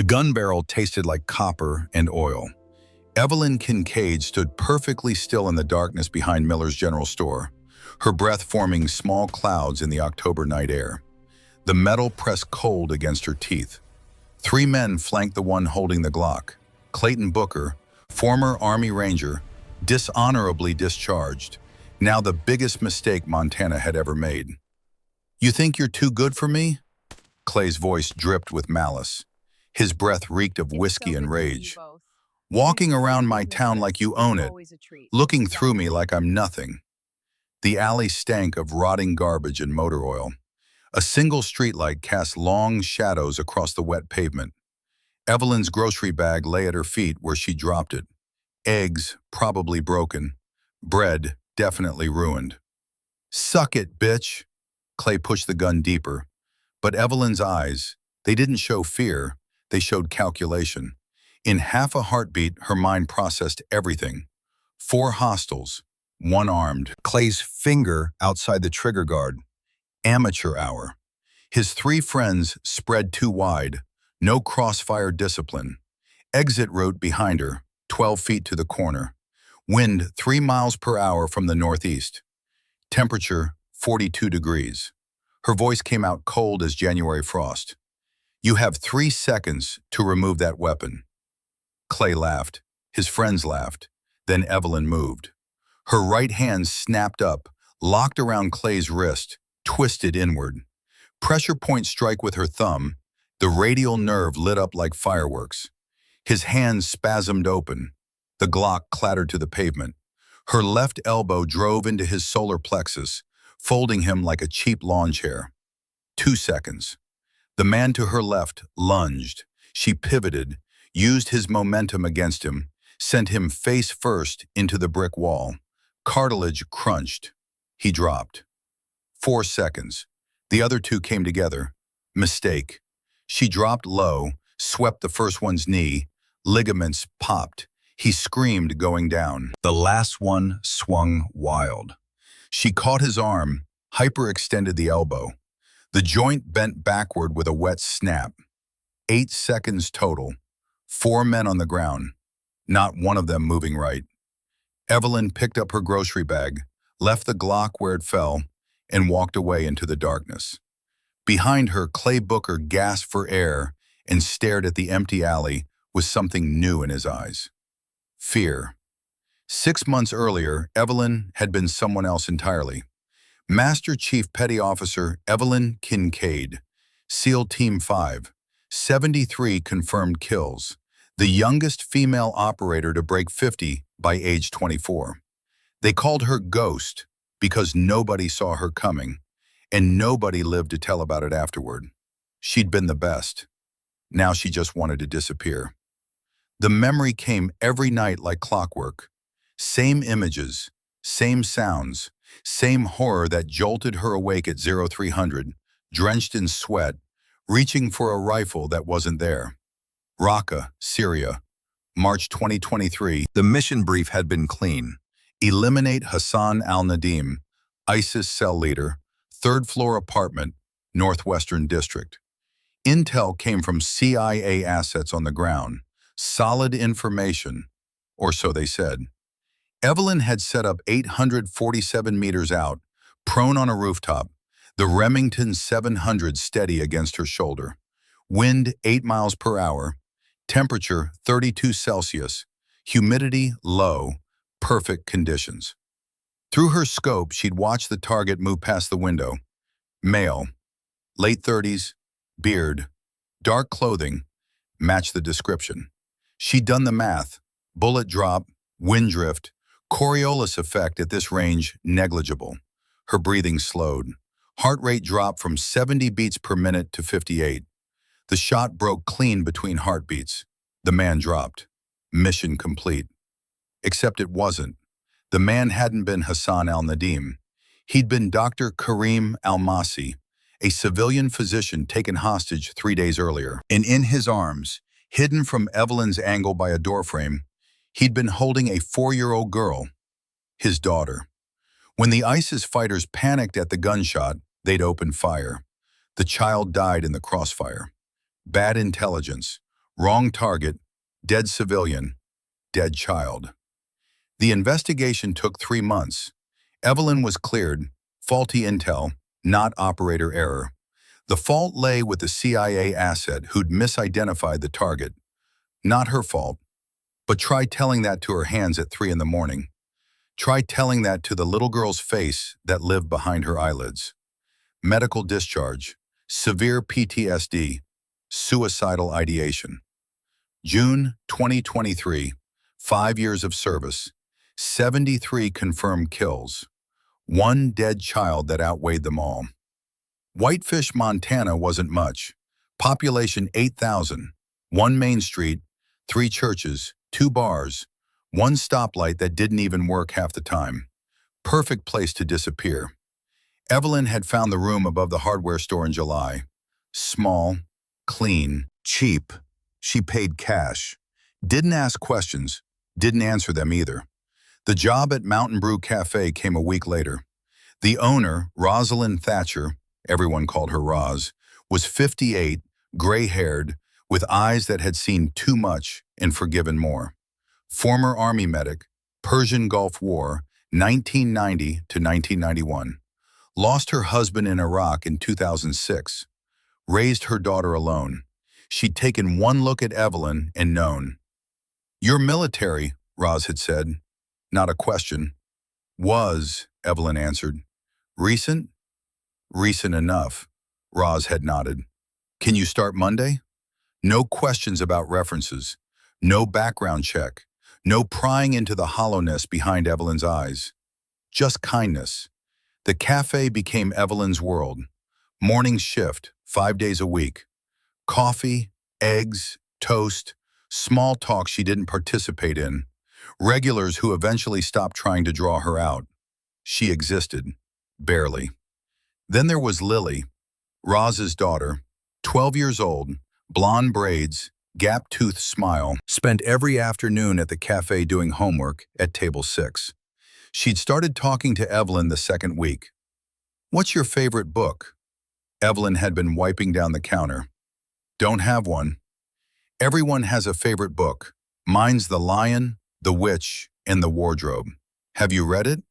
The gun barrel tasted like copper and oil. Evelyn Kincaid stood perfectly still in the darkness behind Miller's General Store, her breath forming small clouds in the October night air. The metal pressed cold against her teeth. 3 men flanked the one holding the Glock. Clayton Booker, former Army Ranger, dishonorably discharged, now the biggest mistake Montana had ever made. "You think you're too good for me?" Clay's voice dripped with malice. His breath reeked of whiskey and rage. "Walking around my town like you own it, looking through me like I'm nothing." The alley stank of rotting garbage and motor oil. A single streetlight cast long shadows across the wet pavement. Evelyn's grocery bag lay at her feet where she dropped it. Eggs, probably broken. Bread, definitely ruined. "Suck it, bitch!" Clay pushed the gun deeper. But Evelyn's eyes, they didn't show fear, they showed calculation. In half a heartbeat, her mind processed everything. 4 hostiles, 1 armed. Clay's finger outside the trigger guard. Amateur hour. His 3 friends spread too wide. No crossfire discipline. Exit route behind her, 12 feet to the corner. Wind 3 miles per hour from the northeast. Temperature 42 degrees. Her voice came out cold as January frost. "You have 3 seconds to remove that weapon." Clay laughed. His friends laughed. Then Evelyn moved. Her right hand snapped up, locked around Clay's wrist, twisted inward. Pressure point strike with her thumb. The radial nerve lit up like fireworks. His hands spasmed open. The Glock clattered to the pavement. Her left elbow drove into his solar plexus, folding him like a cheap lawn chair. 2 seconds. The man to her left lunged. She pivoted, used his momentum against him, sent him face first into the brick wall. Cartilage crunched. He dropped. 4 seconds. The other 2 came together. Mistake. She dropped low, swept the first one's knee. Ligaments popped. He screamed going down. The last one swung wild. She caught his arm, hyperextended the elbow. The joint bent backward with a wet snap. 8 seconds total. 4 men on the ground. Not one of them moving right. Evelyn picked up her grocery bag, left the Glock where it fell, and walked away into the darkness. Behind her, Clay Booker gasped for air and stared at the empty alley with something new in his eyes. Fear. 6 months earlier, Evelyn had been someone else entirely. Master Chief Petty Officer Evelyn Kincaid, SEAL Team 5, 73 confirmed kills, the youngest female operator to break 50 by age 24. They called her Ghost because nobody saw her coming, and nobody lived to tell about it afterward. She'd been the best. Now she just wanted to disappear. The memory came every night like clockwork. Same images, same sounds, same horror that jolted her awake at 0300, drenched in sweat, reaching for a rifle that wasn't there. Raqqa, Syria, March 2023. The mission brief had been clean. Eliminate Hassan al-Nadim, ISIS cell leader, 3rd floor apartment, Northwestern District. Intel came from CIA assets on the ground. Solid information, or so they said. Evelyn had set up 847 meters out, prone on a rooftop, the Remington 700 steady against her shoulder. Wind 8 miles per hour, temperature 32 Celsius, humidity low, perfect conditions. Through her scope, she'd watch the target move past the window. Male, late 30s, beard, dark clothing, matched the description. She'd done the math. Bullet drop, wind drift, Coriolis effect at this range negligible. Her breathing slowed. Heart rate dropped from 70 beats per minute to 58. The shot broke clean between heartbeats. The man dropped. Mission complete. Except it wasn't. The man hadn't been Hassan al-Nadim. He'd been Dr. Karim al-Masi, a civilian physician taken hostage 3 days earlier. And in his arms, hidden from Evelyn's angle by a doorframe, he'd been holding a 4-year-old girl, his daughter. When the ISIS fighters panicked at the gunshot, they'd opened fire. The child died in the crossfire. Bad intelligence, Wrong target, dead civilian, dead child. The investigation took 3 months. Evelyn was cleared, faulty intel, not operator error. The fault lay with the CIA asset who'd misidentified the target. Not her fault. But try telling that to her hands at 3 in the morning. Try telling that to the little girl's face that lived behind her eyelids. Medical discharge, severe PTSD, suicidal ideation. June 2023, 5 years of service, 73 confirmed kills, one dead child that outweighed them all. Whitefish, Montana wasn't much. Population 8,000, one main street, 3 churches, 2 bars, one stoplight that didn't even work half the time. Perfect place to disappear. Evelyn had found the room above the hardware store in July. Small, clean, cheap. She paid cash. Didn't ask questions. Didn't answer them either. The job at Mountain Brew Cafe came a week later. The owner, Rosalind Thatcher, everyone called her Roz, was 58, gray-haired, with eyes that had seen too much and forgiven more. Former Army medic, Persian Gulf War, 1990 to 1991. Lost her husband in Iraq in 2006. Raised her daughter alone. She'd taken one look at Evelyn and known. "You're military," Roz had said. Not a question. "Was," Evelyn answered. "Recent?" "Recent enough," Roz had nodded. "Can you start Monday?" No questions about references. No background check. No prying into the hollowness behind Evelyn's eyes. Just kindness. The cafe became Evelyn's world. Morning shift, 5 days a week. Coffee, eggs, toast, small talk she didn't participate in. Regulars who eventually stopped trying to draw her out. She existed. Barely. Then there was Lily, Roz's daughter, 12 years old, blonde braids, gap-toothed smile, spent every afternoon at the cafe doing homework at table 6. She'd started talking to Evelyn the second week. "What's your favorite book?" Evelyn had been wiping down the counter. "Don't have one." "Everyone has a favorite book. Mine's The Lion, the Witch, and the Wardrobe. Have you read it?"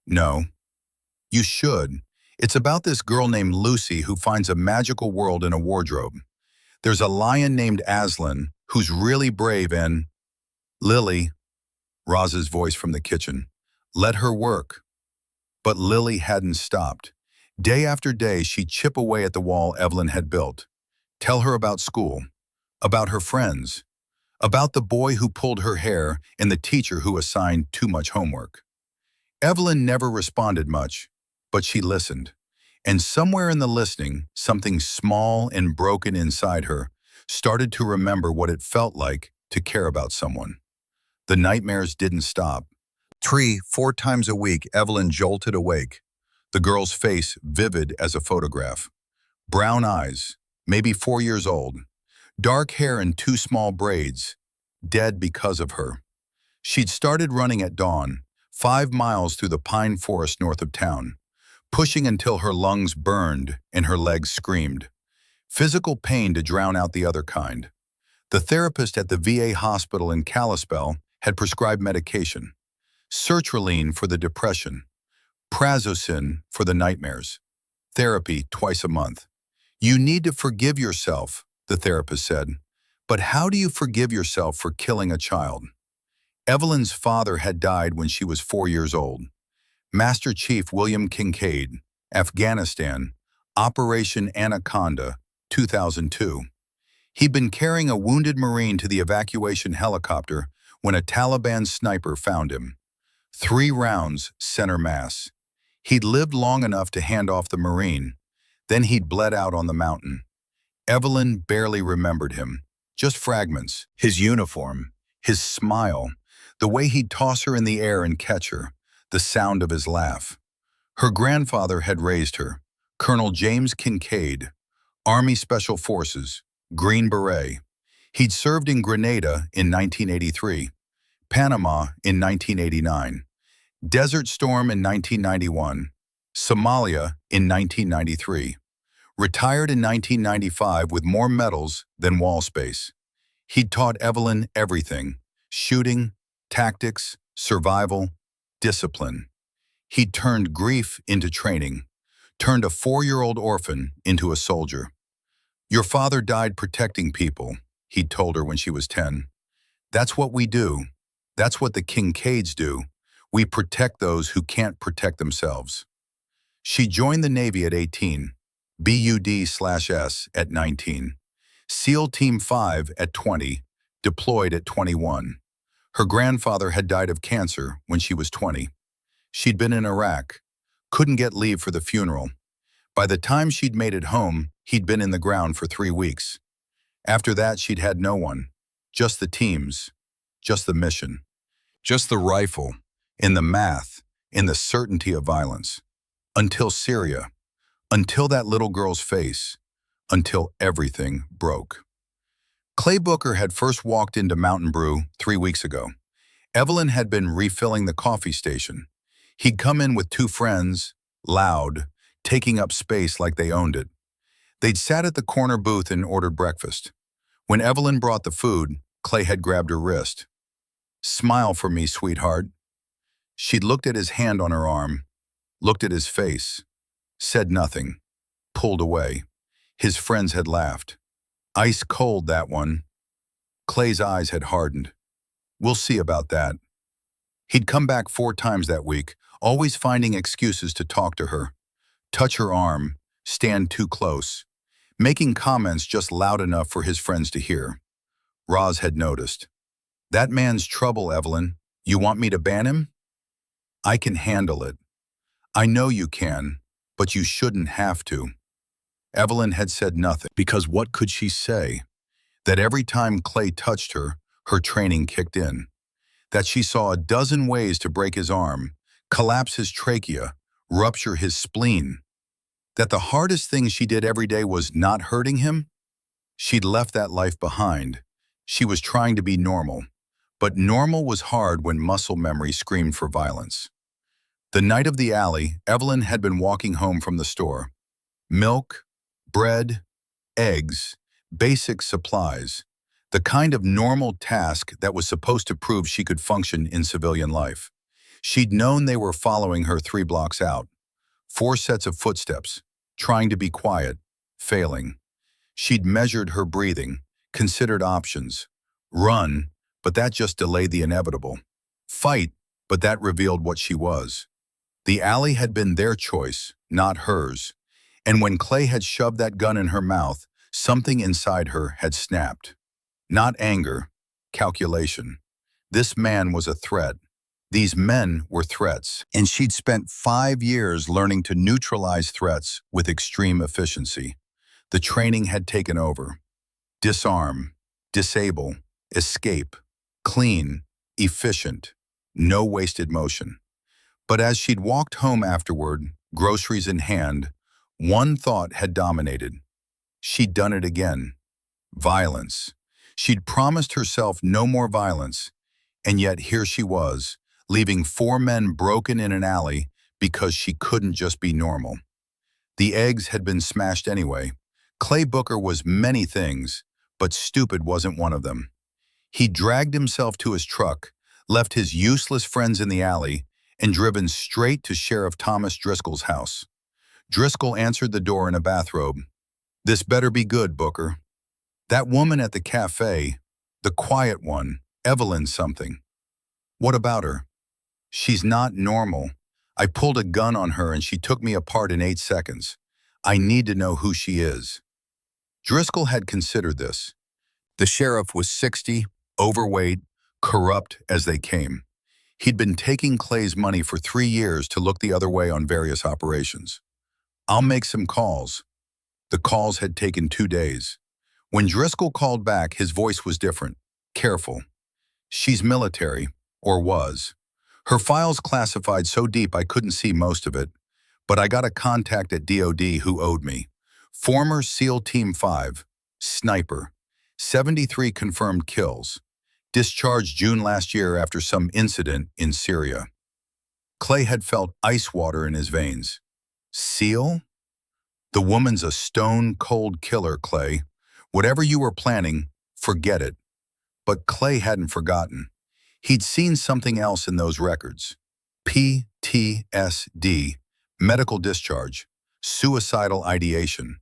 "No." "You should. It's about this girl named Lucy who finds a magical world in a wardrobe. There's a lion named Aslan who's really brave and—" "Lily," Roz's voice from the kitchen, "let her work." But Lily hadn't stopped. Day after day, she'd chip away at the wall Evelyn had built. Tell her about school, about her friends, about the boy who pulled her hair and the teacher who assigned too much homework. Evelyn never responded much, but she listened. And somewhere in the listening, something small and broken inside her started to remember what it felt like to care about someone. The nightmares didn't stop. 3-4 times a week, Evelyn jolted awake, the girl's face vivid as a photograph. Brown eyes, maybe 4 years old, dark hair in 2 small braids, dead because of her. She'd started running at dawn, 5 miles through the pine forest north of town, pushing until her lungs burned and her legs screamed. Physical pain to drown out the other kind. The therapist at the VA hospital in Kalispell had prescribed medication. Sertraline for the depression. Prazosin for the nightmares. Therapy twice a month. "You need to forgive yourself," the therapist said. "But how do you forgive yourself for killing a child?" Evelyn's father had died when she was 4 years old. Master Chief William Kincaid, Afghanistan, Operation Anaconda, 2002. He'd been carrying a wounded Marine to the evacuation helicopter when a Taliban sniper found him. 3 rounds, center mass. He'd lived long enough to hand off the Marine. Then he'd bled out on the mountain. Evelyn barely remembered him, just fragments. His uniform, his smile, the way he'd toss her in the air and catch her, the sound of his laugh. Her grandfather had raised her, Colonel James Kincaid, Army Special Forces, Green Beret. He'd served in Grenada in 1983, Panama in 1989, Desert Storm in 1991, Somalia in 1993. Retired in 1995 with more medals than wall space. He'd taught Evelyn everything: shooting, tactics, survival, discipline. He'd turned grief into training, turned a 4-year-old orphan into a soldier. "Your father died protecting people," he'd told her when she was 10. "That's what we do. That's what the Kincaids do. We protect those who can't protect themselves." She joined the Navy at 18, BUD/S at 19, SEAL Team 5 at 20, deployed at 21. Her grandfather had died of cancer when she was 20. She'd been in Iraq, couldn't get leave for the funeral. By the time she'd made it home, he'd been in the ground for 3 weeks. After that, she'd had no one, just the teams, just the mission, just the rifle, in the math, in the certainty of violence. Until Syria, until that little girl's face, until everything broke. Clay Booker had first walked into Mountain Brew 3 weeks ago. Evelyn had been refilling the coffee station. He'd come in with 2 friends, loud, taking up space like they owned it. They'd sat at the corner booth and ordered breakfast. When Evelyn brought the food, Clay had grabbed her wrist. "Smile for me, sweetheart." She'd looked at his hand on her arm, looked at his face, said nothing, pulled away. His friends had laughed. Ice cold, that one. Clay's eyes had hardened. "We'll see about that." He'd come back 4 times that week, always finding excuses to talk to her, touch her arm, stand too close, making comments just loud enough for his friends to hear. Roz had noticed. "That man's trouble, Evelyn. You want me to ban him?" "I can handle it." "I know you can, but you shouldn't have to." Evelyn had said nothing, because what could she say? That every time Clay touched her, her training kicked in. That she saw a dozen ways to break his arm, collapse his trachea, rupture his spleen. That the hardest thing she did every day was not hurting him? She'd left that life behind. She was trying to be normal. But normal was hard when muscle memory screamed for violence. The night of the alley, Evelyn had been walking home from the store. Milk, bread, eggs, basic supplies. The kind of normal task that was supposed to prove she could function in civilian life. She'd known they were following her 3 blocks out. 4 sets of footsteps, trying to be quiet, failing. She'd measured her breathing, considered options. Run, but that just delayed the inevitable. Fight, but that revealed what she was. The alley had been their choice, not hers. And when Clay had shoved that gun in her mouth, something inside her had snapped. Not anger, calculation. This man was a threat. These men were threats, and she'd spent 5 years learning to neutralize threats with extreme efficiency. The training had taken over. Disarm, disable, escape, clean, efficient, no wasted motion. But as she'd walked home afterward, groceries in hand, one thought had dominated. She'd done it again. Violence. She'd promised herself no more violence, and yet here she was, leaving 4 men broken in an alley because she couldn't just be normal. The eggs had been smashed anyway. Clay Booker was many things, but stupid wasn't one of them. He dragged himself to his truck, left his useless friends in the alley, and driven straight to Sheriff Thomas Driscoll's house. Driscoll answered the door in a bathrobe. "This better be good, Booker." "That woman at the cafe, the quiet one, Evelyn something." "What about her?" "She's not normal. I pulled a gun on her and she took me apart in 8 seconds. I need to know who she is." Driscoll had considered this. The sheriff was 60, overweight, corrupt as they came. He'd been taking Clay's money for 3 years to look the other way on various operations. "I'll make some calls." The calls had taken 2 days. When Driscoll called back, his voice was different, careful. "She's military, or was. Her file's classified so deep I couldn't see most of it, but I got a contact at DOD who owed me. Former SEAL Team 5, sniper, 73 confirmed kills, discharged June last year after some incident in Syria." Clay had felt ice water in his veins. "SEAL? The woman's a stone-cold killer, Clay. Whatever you were planning, forget it. But Clay hadn't forgotten. He'd seen something else in those records. PTSD, medical discharge, suicidal ideation,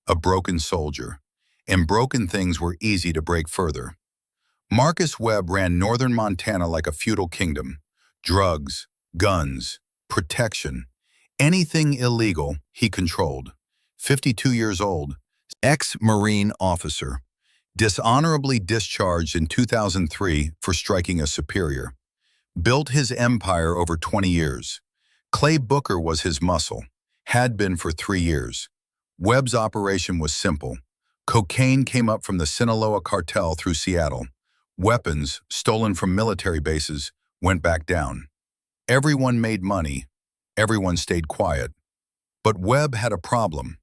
a broken soldier. And broken things were easy to break further. Marcus Webb ran northern Montana like a feudal kingdom. Drugs, guns, protection, anything illegal he controlled. 52 years old, ex-Marine officer, dishonorably discharged in 2003 for striking a superior. Built his empire over 20 years. Clay Booker was his muscle, had been for 3 years. Webb's operation was simple. Cocaine came up from the Sinaloa cartel through Seattle. Weapons, stolen from military bases, went back down. Everyone made money. Everyone stayed quiet. But Webb had a problem.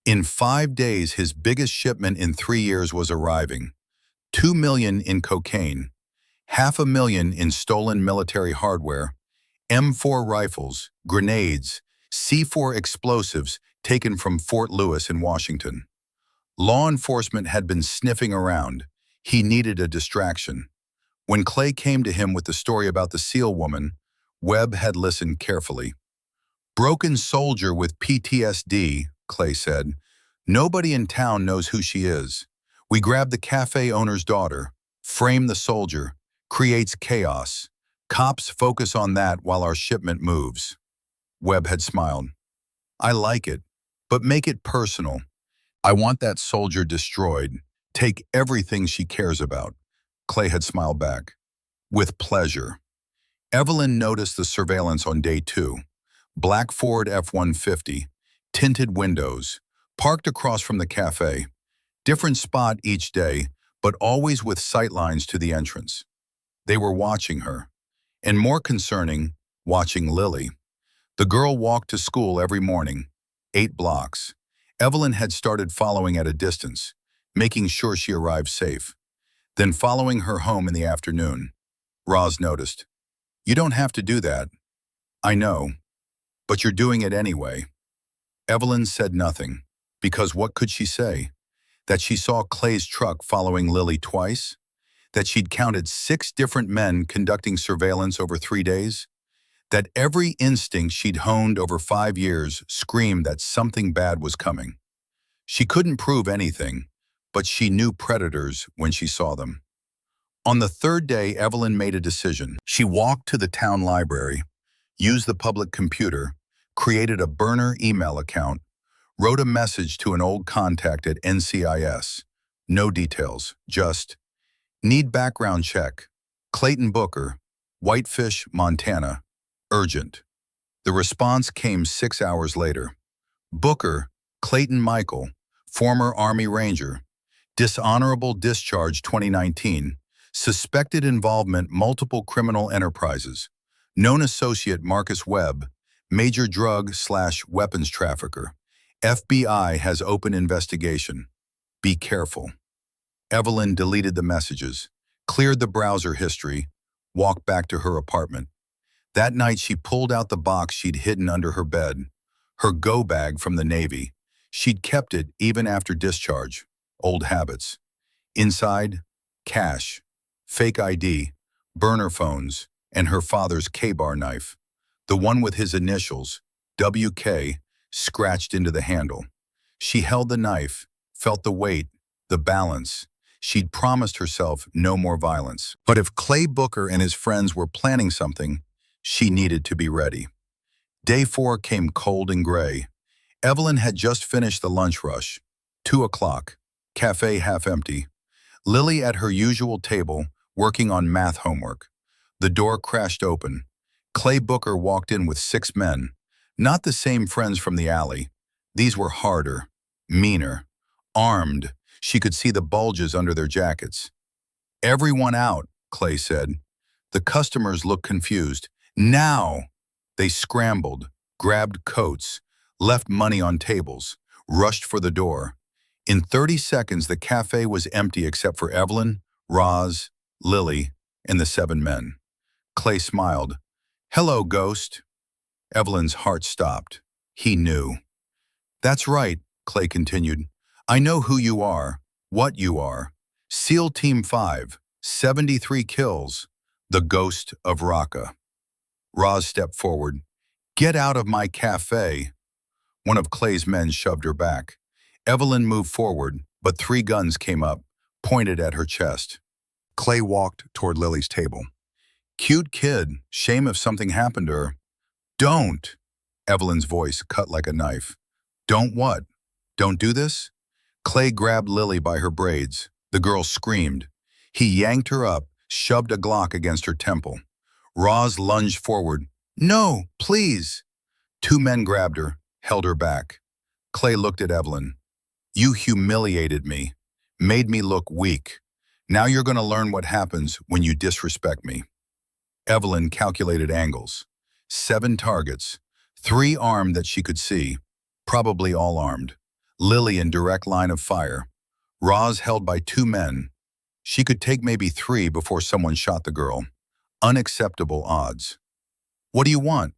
In 5 days, his biggest shipment in 3 years was arriving. 2 million in cocaine, 500,000 in stolen military hardware, M4 rifles, grenades, C4 explosives taken from Fort Lewis in Washington. Law enforcement had been sniffing around. He needed a distraction. When Clay came to him with the story about the SEAL woman, Webb had listened carefully. "Broken soldier with PTSD," Clay said. "Nobody in town knows who she is. We grab the cafe owner's daughter, frame the soldier, creates chaos. Cops focus on that while our shipment moves." Webb had smiled. "I like it, but make it personal. I want that soldier destroyed. Take everything she cares about." Clay had smiled back. "With pleasure." Evelyn noticed the surveillance on day 2. Black Ford F-150, tinted windows, parked across from the cafe. Different spot each day, but always with sightlines to the entrance. They were watching her. And more concerning, watching Lily. The girl walked to school every morning, 8 blocks. Evelyn had started following at a distance, making sure she arrived safe. Then following her home in the afternoon. Roz noticed. "You don't have to do that." "I know, but you're doing it anyway." Evelyn said nothing, because what could she say? That she saw Clay's truck following Lily twice? That she'd counted 6 different men conducting surveillance over 3 days? That every instinct she'd honed over 5 years screamed that something bad was coming. She couldn't prove anything, but she knew predators when she saw them. On the 3rd day, Evelyn made a decision. She walked to the town library, used the public computer, created a burner email account, wrote a message to an old contact at NCIS. No details, just, "Need background check. Clayton Booker, Whitefish, Montana. Urgent." The response came 6 hours later. "Booker, Clayton Michael, former Army Ranger. Dishonorable discharge 2019. Suspected involvement multiple criminal enterprises. Known associate Marcus Webb, major drug/weapons trafficker. FBI has open investigation. Be careful." Evelyn deleted the messages, cleared the browser history, walked back to her apartment. That night she pulled out the box she'd hidden under her bed, her go bag from the Navy. She'd kept it even after discharge. Old habits. Inside, cash, fake ID, burner phones, and her father's K-bar knife. The one with his initials, WK, scratched into the handle. She held the knife, felt the weight, the balance. She'd promised herself no more violence. But if Clay Booker and his friends were planning something, she needed to be ready. Day 4 came cold and gray. Evelyn had just finished the lunch rush. 2 o'clock, cafe half empty. Lily at her usual table, working on math homework. The door crashed open. Clay Booker walked in with 6 men. Not the same friends from the alley. These were harder, meaner, armed. She could see the bulges under their jackets. "Everyone out," Clay said. The customers looked confused. "Now!" They scrambled, grabbed coats, left money on tables, rushed for the door. In 30 seconds, the cafe was empty except for Evelyn, Roz, Lily, and the 7 men. Clay smiled. "Hello, Ghost." Evelyn's heart stopped. He knew. "That's right," Clay continued. "I know who you are, what you are. SEAL Team 5, 73 kills. The ghost of Raqqa. Roz stepped forward. Get out of my cafe. One of Clay's men shoved her back. Evelyn moved forward, but 3 guns came up, pointed at her chest. Clay walked toward Lily's table. Cute kid, shame if something happened to her. Don't! Evelyn's voice cut like a knife. Don't what? Don't do this? Clay grabbed Lily by her braids. The girl screamed. He yanked her up, shoved a Glock against her temple. Roz lunged forward. No, please! 2 men grabbed her, held her back. Clay looked at Evelyn. You humiliated me, made me look weak. Now you're going to learn what happens when you disrespect me. Evelyn calculated angles. 7 targets, 3 armed that she could see, probably all armed. Lily in direct line of fire. Roz held by 2 men. She could take maybe 3 before someone shot the girl. Unacceptable odds. What do you want?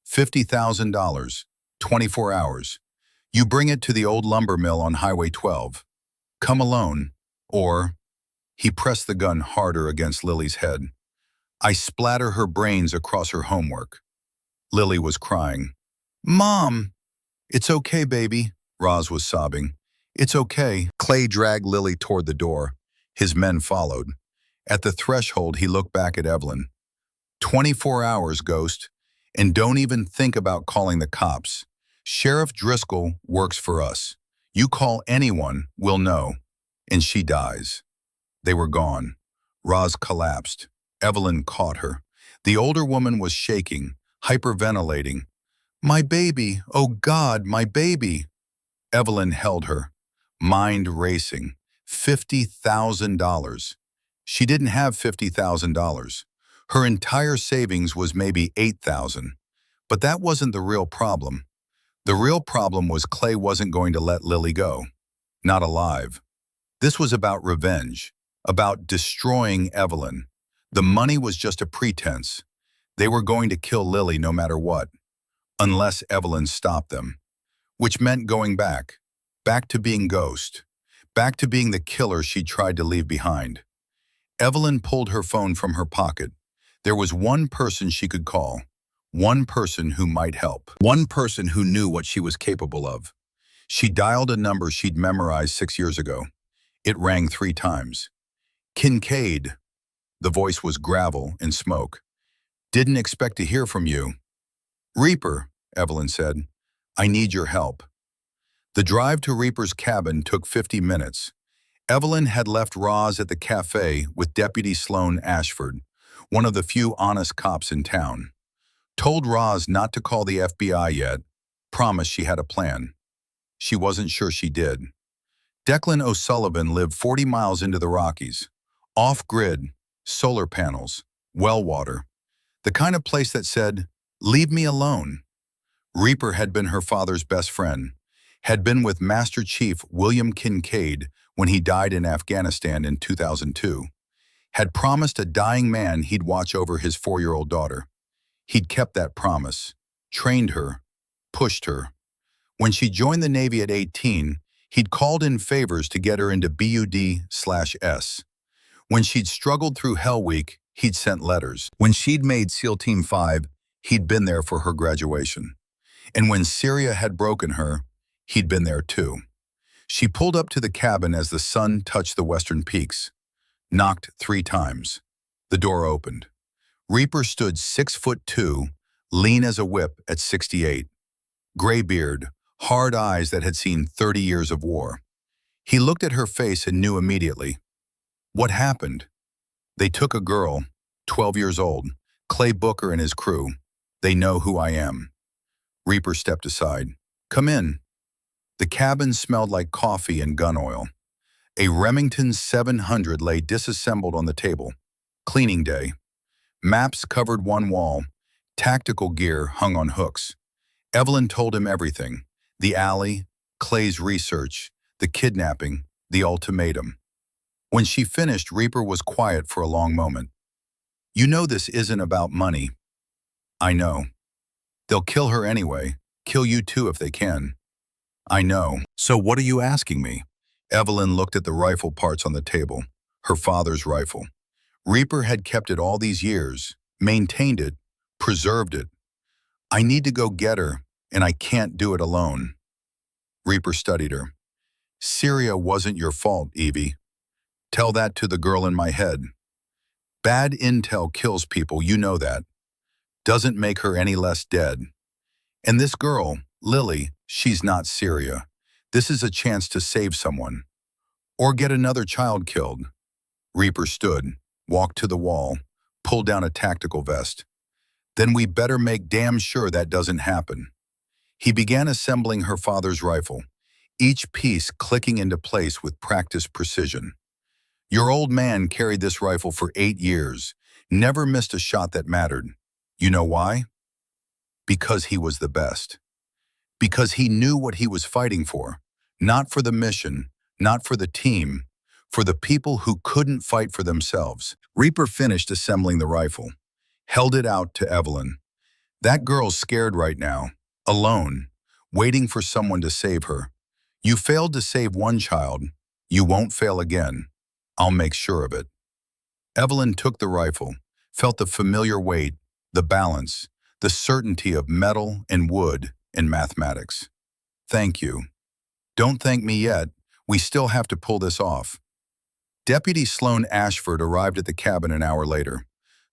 $50,000, 24 hours. You bring it to the old lumber mill on Highway 12. Come alone, or... He pressed the gun harder against Lily's head. I splatter her brains across her homework. Lily was crying. Mom! It's okay, baby, Roz was sobbing. It's okay. Clay dragged Lily toward the door. His men followed. At the threshold, he looked back at Evelyn. 24 hours, Ghost, and don't even think about calling the cops. Sheriff Driscoll works for us. You call anyone, we'll know. And she dies. They were gone. Roz collapsed. Evelyn caught her. The older woman was shaking, hyperventilating. My baby, oh God, my baby. Evelyn held her, mind racing. $50,000. She didn't have $50,000. Her entire savings was maybe $8,000. But that wasn't the real problem. The real problem was Clay wasn't going to let Lily go. Not alive. This was about revenge, about destroying Evelyn. The money was just a pretense. They were going to kill Lily no matter what, unless Evelyn stopped them. Which meant going back to being Ghost, back to being the killer she tried to leave behind. Evelyn pulled her phone from her pocket. There was one person she could call, one person who might help, one person who knew what she was capable of. She dialed a number she'd memorized 6 years ago. It rang 3 times. Kincaid. The voice was gravel and smoke. Didn't expect to hear from you. Reaper, Evelyn said. I need your help. The drive to Reaper's cabin took 50 minutes. Evelyn had left Roz at the cafe with Deputy Sloan Ashford, one of the few honest cops in town. Told Roz not to call the FBI yet, promised she had a plan. She wasn't sure she did. Declan O'Sullivan lived 40 miles into the Rockies. Off-grid, solar panels, well water. The kind of place that said, leave me alone. Reaper had been her father's best friend, had been with Master Chief William Kincaid when he died in Afghanistan in 2002, had promised a dying man he'd watch over his 4-year-old daughter. He'd kept that promise, trained her, pushed her. When she joined the Navy at 18, he'd called in favors to get her into BUD/S. When she'd struggled through Hell Week, he'd sent letters. When she'd made SEAL Team 5, he'd been there for her graduation. And when Syria had broken her, he'd been there too. She pulled up to the cabin as the sun touched the western peaks. Knocked 3 times. The door opened. Reaper stood 6'2", lean as a whip at 68. Gray beard, hard eyes that had seen 30 years of war. He looked at her face and knew immediately. What happened? They took a girl, 12 years old, Clay Booker and his crew. They know who I am. Reaper stepped aside. Come in. The cabin smelled like coffee and gun oil. A Remington 700 lay disassembled on the table. Cleaning day. Maps covered one wall. Tactical gear hung on hooks. Evelyn told him everything. The alley, Clay's research, the kidnapping, the ultimatum. When she finished, Reaper was quiet for a long moment. You know this isn't about money. I know. They'll kill her anyway. Kill you too if they can. I know. So what are you asking me? Evelyn looked at the rifle parts on the table. Her father's rifle. Reaper had kept it all these years, maintained it, preserved it. I need to go get her, and I can't do it alone. Reaper studied her. Syria wasn't your fault, Evie. Tell that to the girl in my head. Bad intel kills people, you know that. Doesn't make her any less dead. And this girl, Lily, she's not Syria. This is a chance to save someone. Or get another child killed. Reaper stood, walked to the wall, pulled down a tactical vest. Then we better make damn sure that doesn't happen. He began assembling her father's rifle, each piece clicking into place with practiced precision. Your old man carried this rifle for 8 years, never missed a shot that mattered. You know why? Because he was the best. Because he knew what he was fighting for. Not for the mission, not for the team, for the people who couldn't fight for themselves. Reaper finished assembling the rifle, held it out to Evelyn. That girl's scared right now, alone, waiting for someone to save her. You failed to save one child, you won't fail again. I'll make sure of it. Evelyn took the rifle, felt the familiar weight, the balance, the certainty of metal and wood and mathematics. Thank you. Don't thank me yet. We still have to pull this off. Deputy Sloan Ashford arrived at the cabin an hour later.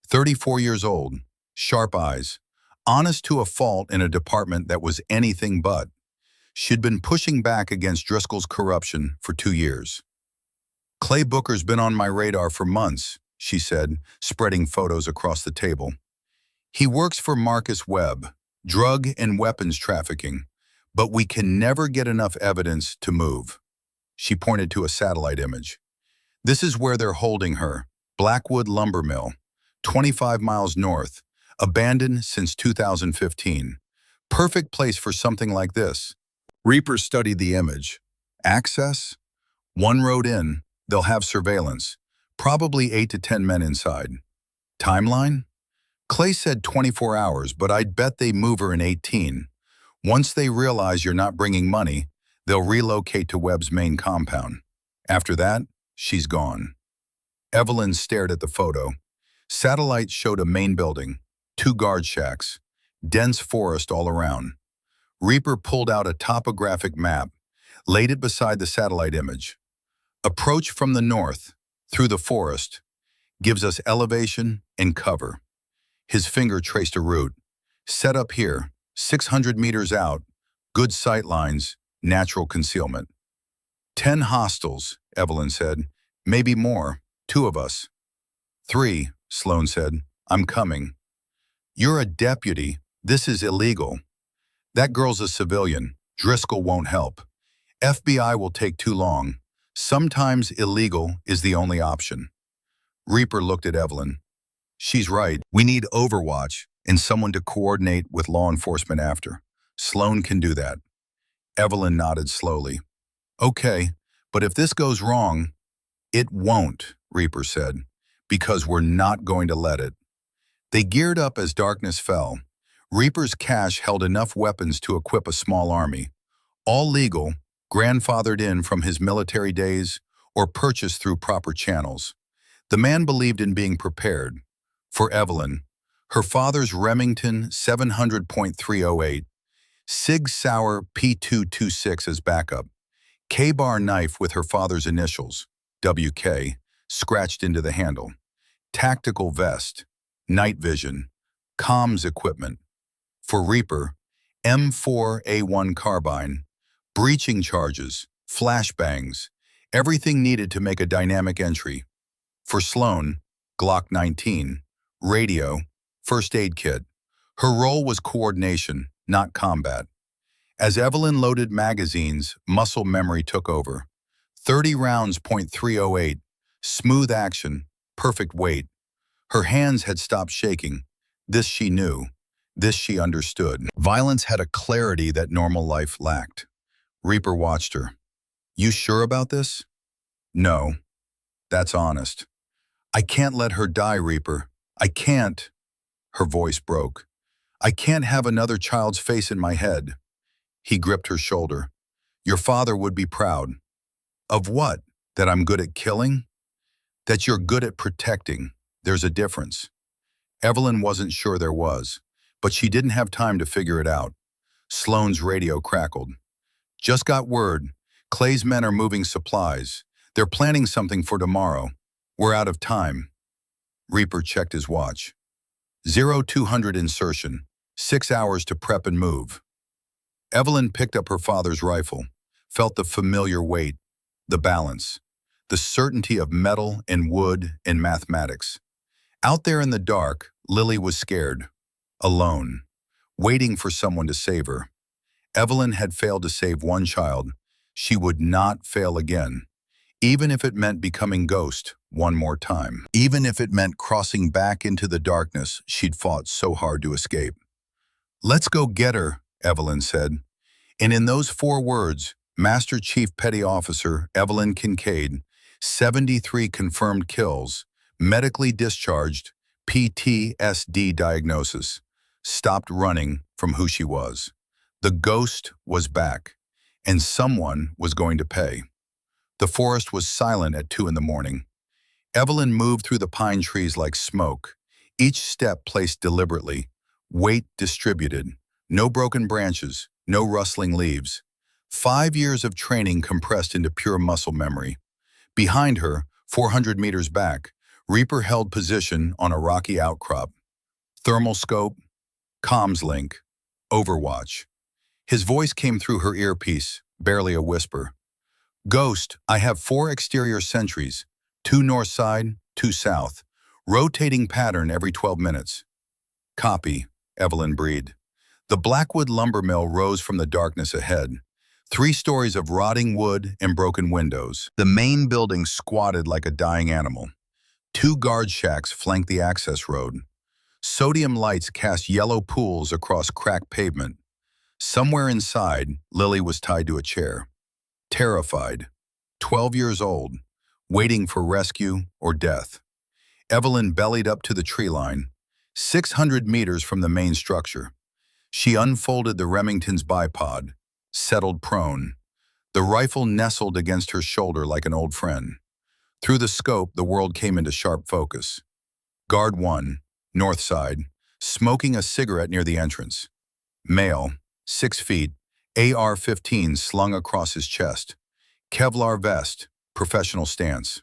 34 years old, sharp eyes, honest to a fault in a department that was anything but. She'd been pushing back against Driscoll's corruption for 2 years. Clay Booker's been on my radar for months, she said, spreading photos across the table. He works for Marcus Webb, drug and weapons trafficking, but we can never get enough evidence to move. She pointed to a satellite image. This is where they're holding her, Blackwood Lumber Mill, 25 miles north, abandoned since 2015. Perfect place for something like this. Reaper studied the image. Access? One road in, they'll have surveillance, probably 8 to 10 men inside. Timeline? Clay said 24 hours, but I'd bet they move her in 18. Once they realize you're not bringing money, they'll relocate to Webb's main compound. After that, she's gone. Evelyn stared at the photo. Satellite showed a main building, 2 guard shacks, dense forest all around. Reaper pulled out a topographic map, laid it beside the satellite image. Approach from the north, through the forest, gives us elevation and cover. His finger traced a route. Set up here, 600 meters out, good sight lines, natural concealment. 10 hostiles, Evelyn said. Maybe more, 2 of us. 3, Sloan said. I'm coming. You're a deputy. This is illegal. That girl's a civilian. Driscoll won't help. FBI will take too long. Sometimes illegal is the only option. Reaper looked at Evelyn. She's right. We need overwatch and someone to coordinate with law enforcement after. Sloan can do that. Evelyn nodded slowly. Okay, but if this goes wrong, it won't, Reaper said, because we're not going to let it. They geared up as darkness fell. Reaper's cache held enough weapons to equip a small army. All legal, grandfathered in from his military days, or purchased through proper channels. The man believed in being prepared. For Evelyn, her father's Remington 700.308, Sig Sauer P226 as backup, K-bar knife with her father's initials, WK, scratched into the handle, tactical vest, night vision, comms equipment. For Reaper, M4A1 carbine, breaching charges, flashbangs, everything needed to make a dynamic entry. For Sloan, Glock 19, radio, first aid kit. Her role was coordination, not combat. As Evelyn loaded magazines, muscle memory took over. 30 rounds .308, smooth action, perfect weight. Her hands had stopped shaking. This she knew. This she understood. Violence had a clarity that normal life lacked. Reaper watched her. You sure about this? No. That's honest. I can't let her die, Reaper. I can't. Her voice broke. I can't have another child's face in my head. He gripped her shoulder. Your father would be proud. Of what? That I'm good at killing? That you're good at protecting. There's a difference. Evelyn wasn't sure there was, but she didn't have time to figure it out. Sloane's radio crackled. Just got word. Clay's men are moving supplies. They're planning something for tomorrow. We're out of time. Reaper checked his watch. 0200 insertion. 6 hours to prep and move. Evelyn picked up her father's rifle, felt the familiar weight, the balance, the certainty of metal and wood and mathematics. Out there in the dark, Lily was scared, alone, waiting for someone to save her. Evelyn had failed to save one child. She would not fail again, even if it meant becoming Ghost one more time. Even if it meant crossing back into the darkness she'd fought so hard to escape. "Let's go get her," Evelyn said. And in those 4 words, Master Chief Petty Officer Evelyn Kincaid, 73 confirmed kills, medically discharged, PTSD diagnosis, stopped running from who she was. The Ghost was back, and someone was going to pay. The forest was silent at 2 in the morning. Evelyn moved through the pine trees like smoke, each step placed deliberately, weight distributed, no broken branches, no rustling leaves. 5 years of training compressed into pure muscle memory. Behind her, 400 meters back, Reaper held position on a rocky outcrop. Thermal scope, comms link, overwatch. His voice came through her earpiece, barely a whisper. "Ghost, I have 4 exterior sentries, 2 north side, 2 south, rotating pattern every 12 minutes. "Copy," Evelyn breathed. The Blackwood lumber mill rose from the darkness ahead. 3 stories of rotting wood and broken windows. The main building squatted like a dying animal. 2 guard shacks flanked the access road. Sodium lights cast yellow pools across cracked pavement. Somewhere inside, Lily was tied to a chair. Terrified. 12 years old, waiting for rescue or death. Evelyn bellied up to the tree line, 600 meters from the main structure. She unfolded the Remington's bipod, settled prone. The rifle nestled against her shoulder like an old friend. Through the scope, the world came into sharp focus. Guard 1, north side, smoking a cigarette near the entrance. Male, 6 feet, AR-15 slung across his chest. Kevlar vest, professional stance.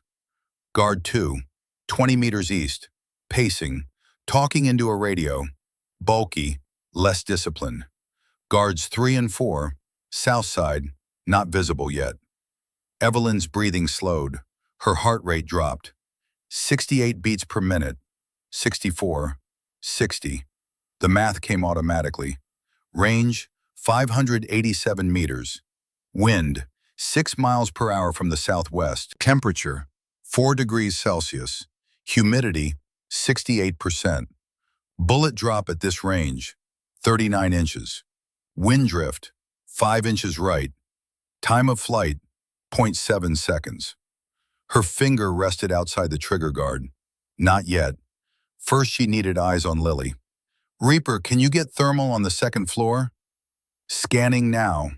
Guard 2, 20 meters east, pacing, talking into a radio. Bulky, less disciplined. Guards 3 and 4, south side, not visible yet. Evelyn's breathing slowed. Her heart rate dropped. 68 beats per minute. 64. 60. The math came automatically. Range, 587 meters. Wind, 6 miles per hour from the southwest. Temperature, 4 degrees Celsius. Humidity, 68%. Bullet drop at this range, 39 inches. Wind drift, 5 inches right. Time of flight, 0.7 seconds. Her finger rested outside the trigger guard. Not yet. First, she needed eyes on Lily. "Reaper, can you get thermal on the 2nd floor?" "Scanning now."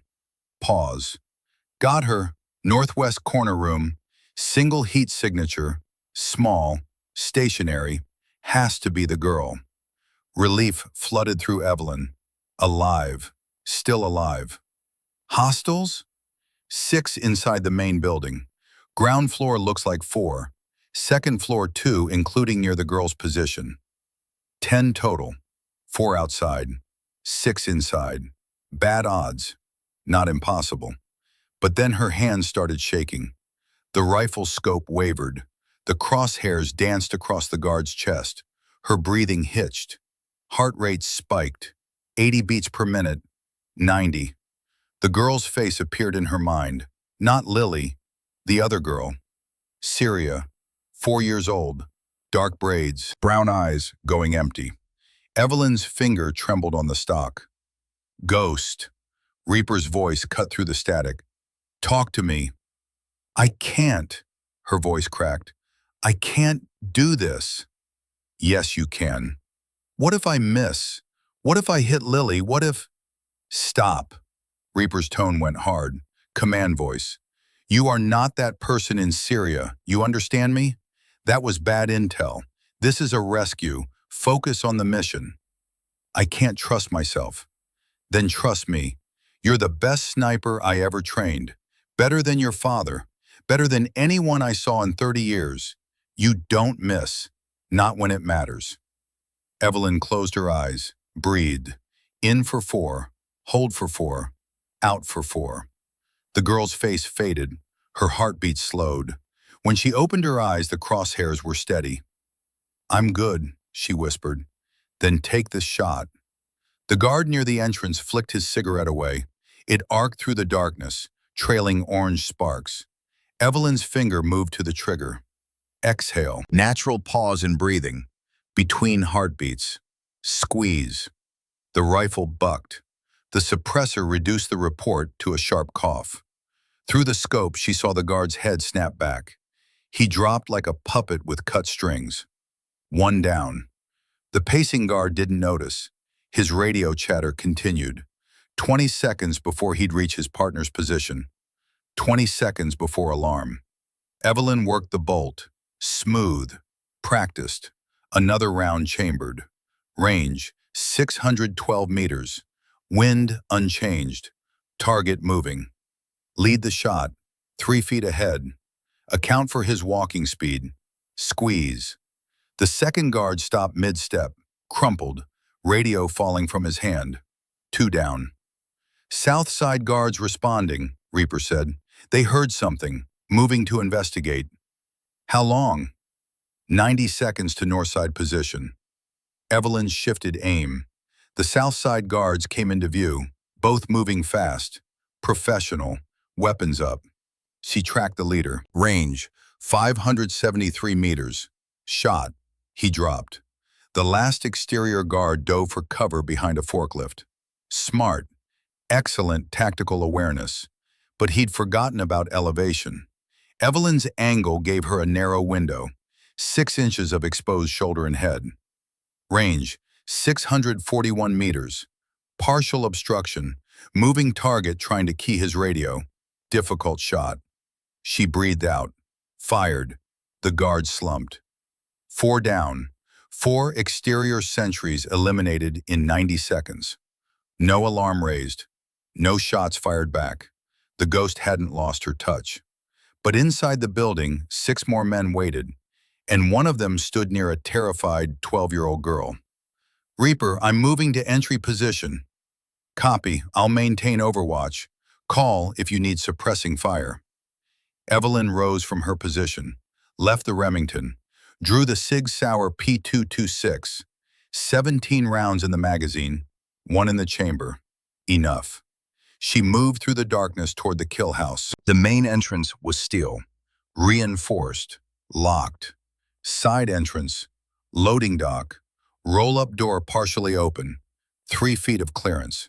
Pause. Got her. Northwest corner room. Single heat signature. Small. Stationary. Has to be the girl. Relief flooded through Evelyn. Alive. Still alive. Hostiles? 6 inside the main building. Ground floor looks like 4. 2nd floor 2, including near the girl's position. 10 total. 4 outside. 6 inside. Bad odds. Not impossible. But then her hands started shaking. The rifle scope wavered. The crosshairs danced across the guard's chest. Her breathing hitched. Heart rate spiked. 80 beats per minute. 90. The girl's face appeared in her mind. Not Lily. The other girl. Syria. 4 years old. Dark braids. Brown eyes going empty. Evelyn's finger trembled on the stock. "Ghost." Reaper's voice cut through the static. "Talk to me." "I can't." Her voice cracked. "I can't do this." "Yes, you can. What if I miss? What if I hit Lily? What if—" "Stop." Reaper's tone went hard. Command voice. "You are not that person in Syria. You understand me? That was bad intel. This is a rescue. Focus on the mission. I can't trust myself. Then trust me. You're the best sniper I ever trained. Better than your father. Better than anyone I saw in 30 years. You don't miss. Not when it matters. Evelyn closed her eyes, breathed. In for 4, hold for 4, out for 4. The girl's face faded, her heartbeat slowed. When she opened her eyes, the crosshairs were steady. I'm good, she whispered. Then take this shot. The guard near the entrance flicked his cigarette away. It arced through the darkness, trailing orange sparks. Evelyn's finger moved to the trigger. Exhale. Natural pause in breathing. Between heartbeats. Squeeze. The rifle bucked. The suppressor reduced the report to a sharp cough. Through the scope, she saw the guard's head snap back. He dropped like a puppet with cut strings. One down. The pacing guard didn't notice. His radio chatter continued. 20 seconds before he'd reach his partner's position. 20 seconds before alarm. Evelyn worked the bolt. Smooth. Practiced. Another round chambered. Range, 612 meters. Wind, unchanged. Target moving. Lead the shot, 3 feet ahead. Account for his walking speed. Squeeze. The second guard stopped mid-step, crumpled, radio falling from his hand. 2 down. South side guards responding, Reaper said. They heard something, moving to investigate. How long? 90 seconds to north side position. Evelyn shifted aim. The south side guards came into view, both moving fast. Professional, weapons up. She tracked the leader. Range, 573 meters. Shot. He dropped. The last exterior guard dove for cover behind a forklift. Smart. Excellent tactical awareness. But he'd forgotten about elevation. Evelyn's angle gave her a narrow window. 6 inches of exposed shoulder and head. Range, 641 meters. Partial obstruction. Moving target trying to key his radio. Difficult shot. She breathed out. Fired. The guard slumped. 4 down. 4 exterior sentries eliminated in 90 seconds. No alarm raised. No shots fired back. The ghost hadn't lost her touch. But inside the building, 6 more men waited, and one of them stood near a terrified 12-year-old girl. Reaper, I'm moving to entry position. Copy, I'll maintain overwatch. Call if you need suppressing fire. Evelyn rose from her position, left the Remington, drew the Sig Sauer P226, 17 rounds in the magazine, 1 in the chamber. Enough. She moved through the darkness toward the kill house. The main entrance was steel, reinforced, locked. Side entrance, loading dock, roll-up door partially open, 3 feet of clearance.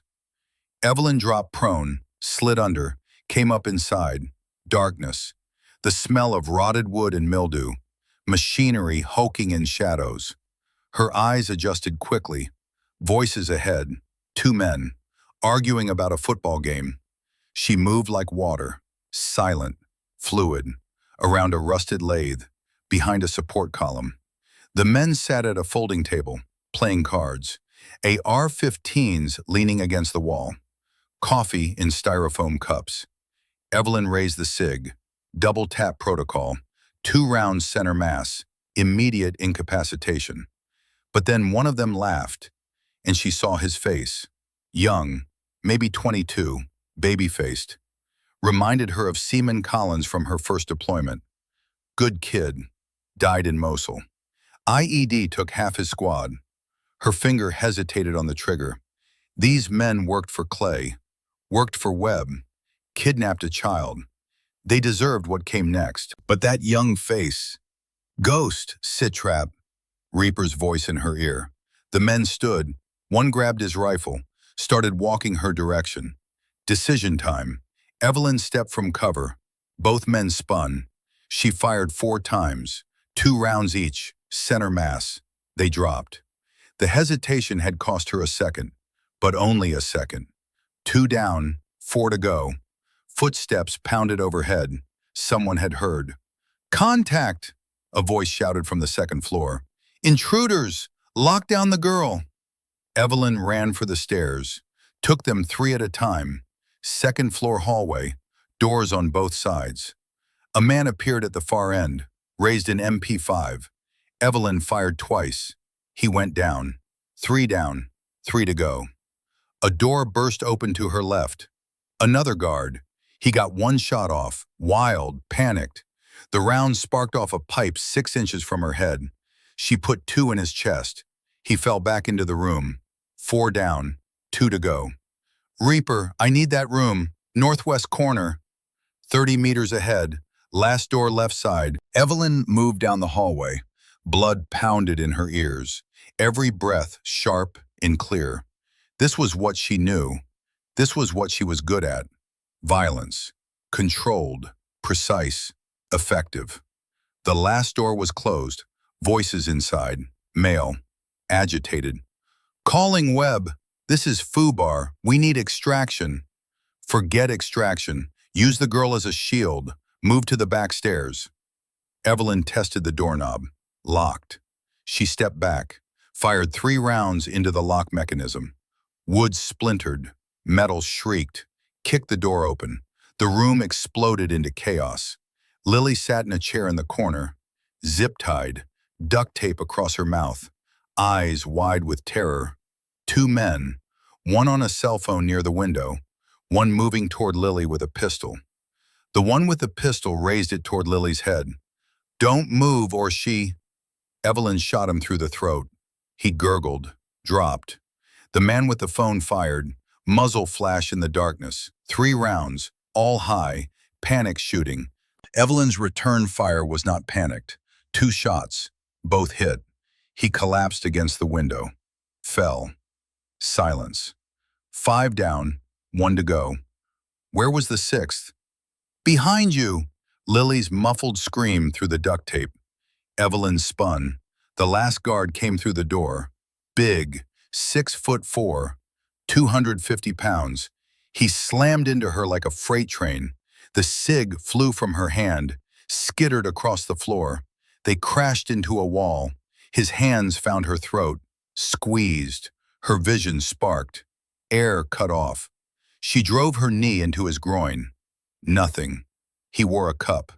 Evelyn dropped prone, slid under, came up inside. Darkness. The smell of rotted wood and mildew. Machinery hulking in shadows. Her eyes adjusted quickly. Voices ahead. 2 men. Arguing about a football game. She moved like water. Silent. Fluid. Around a rusted lathe. Behind a support column. The men sat at a folding table, playing cards. AR-15s leaning against the wall. Coffee in styrofoam cups. Evelyn raised the SIG. Double tap protocol. 2 rounds center mass. Immediate incapacitation. But then one of them laughed, and she saw his face. Young, maybe 22, baby-faced. Reminded her of Seaman Collins from her first deployment. Good kid. Died in Mosul. IED took half his squad. Her finger hesitated on the trigger. These men worked for Clay, worked for Webb, kidnapped a child. They deserved what came next. But that young face. Ghost, Sitrap. Reaper's voice in her ear. The men stood. One grabbed his rifle, started walking her direction. Decision time. Evelyn stepped from cover. Both men spun. She fired 4 times. 2 rounds each, center mass. They dropped. The hesitation had cost her a second, but only a second. 2 down, 4 to go. Footsteps pounded overhead. Someone had heard. Contact! A voice shouted from the second floor. Intruders! Lock down the girl! Evelyn ran for the stairs, took them three at a time. Second floor hallway, doors on both sides. A man appeared at the far end, raised an MP5. Evelyn fired twice. He went down. Three down, three to go. A door burst open to her left. Another guard. He got one shot off, wild, panicked. The round sparked off a pipe 6 inches from her head. She put two in his chest. He fell back into the room. Four down, two to go. Reaper, I need that room. Northwest corner. 30 meters ahead. Last door left side. Evelyn moved down the hallway. Blood pounded in her ears. Every breath sharp and clear. This was what she knew. This was what she was good at. Violence. Controlled. Precise. Effective. The last door was closed. Voices inside. Male. Agitated. Calling Webb. This is FUBAR. We need extraction. Forget extraction. Use the girl as a shield. Move to the back stairs. Evelyn tested the doorknob. Locked. She stepped back. Fired 3 rounds into the lock mechanism. Wood splintered. Metal shrieked. Kicked the door open. The room exploded into chaos. Lily sat in a chair in the corner. Zip-tied. Duct tape across her mouth. Eyes wide with terror. 2 men. One on a cell phone near the window. One moving toward Lily with a pistol. The one with the pistol raised it toward Lily's head. Don't move or she... Evelyn shot him through the throat. He gurgled. Dropped. The man with the phone fired. Muzzle flash in the darkness. 3 rounds. All high. Panic shooting. Evelyn's return fire was not panicked. 2 shots. Both hit. He collapsed against the window. Fell. Silence. 5 down. 1 to go. Where was the 6th? Behind you! Lily's muffled scream through the duct tape. Evelyn spun. The last guard came through the door. Big, 6'4", 250 pounds. He slammed into her like a freight train. The cig flew from her hand, skittered across the floor. They crashed into a wall. His hands found her throat, squeezed. Her vision sparked. Air cut off. She drove her knee into his groin. Nothing. He wore a cup.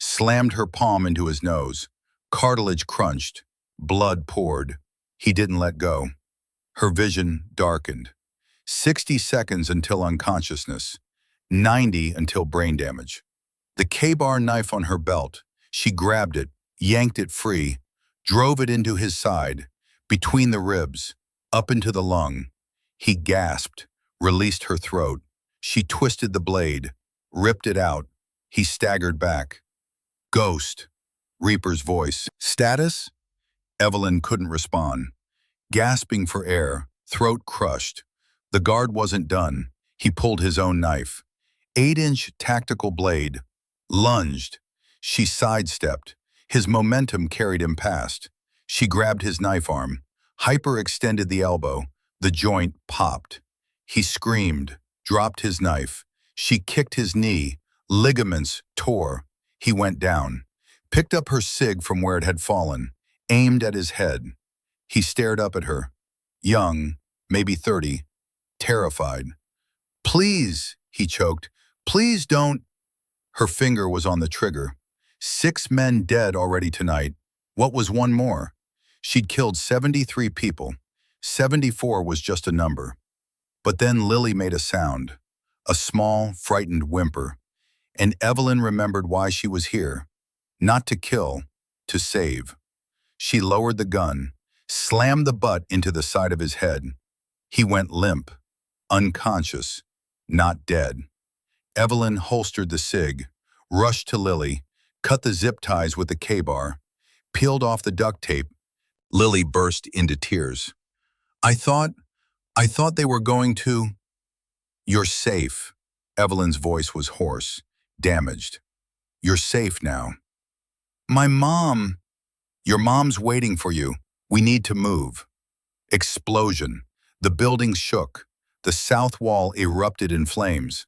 Slammed her palm into his nose. Cartilage crunched. Blood poured. He didn't let go. Her vision darkened. 60 seconds until unconsciousness. 90 until brain damage. The K-bar knife on her belt. She grabbed it, yanked it free, drove it into his side, between the ribs, up into the lung. He gasped, released her throat. She twisted the blade, ripped it out. He staggered back. Ghost. Reaper's voice. Status? Evelyn couldn't respond. Gasping for air, throat crushed. The guard wasn't done. He pulled his own knife. 8-inch tactical blade. Lunged. She sidestepped. His momentum carried him past. She grabbed his knife arm. Hyperextended the elbow. The joint popped. He screamed, dropped his knife. She kicked his knee. Ligaments tore. He went down. Picked up her cig from where it had fallen. Aimed at his head. He stared up at her. Young, maybe 30. Terrified. Please, he choked. Please don't. Her finger was on the trigger. 6 men dead already tonight. What was one more? She'd killed 73 people. 74 was just a number. But then Lily made a sound. A small, frightened whimper. And Evelyn remembered why she was here. Not to kill, to save. She lowered the gun, slammed the butt into the side of his head. He went limp, unconscious, not dead. Evelyn holstered the cig, rushed to Lily, cut the zip ties with the K-bar, peeled off the duct tape. Lily burst into tears. I thought they were going to... You're safe. Evelyn's voice was hoarse, damaged. You're safe now. My mom. Your mom's waiting for you. We need to move. Explosion. The building shook. The south wall erupted in flames.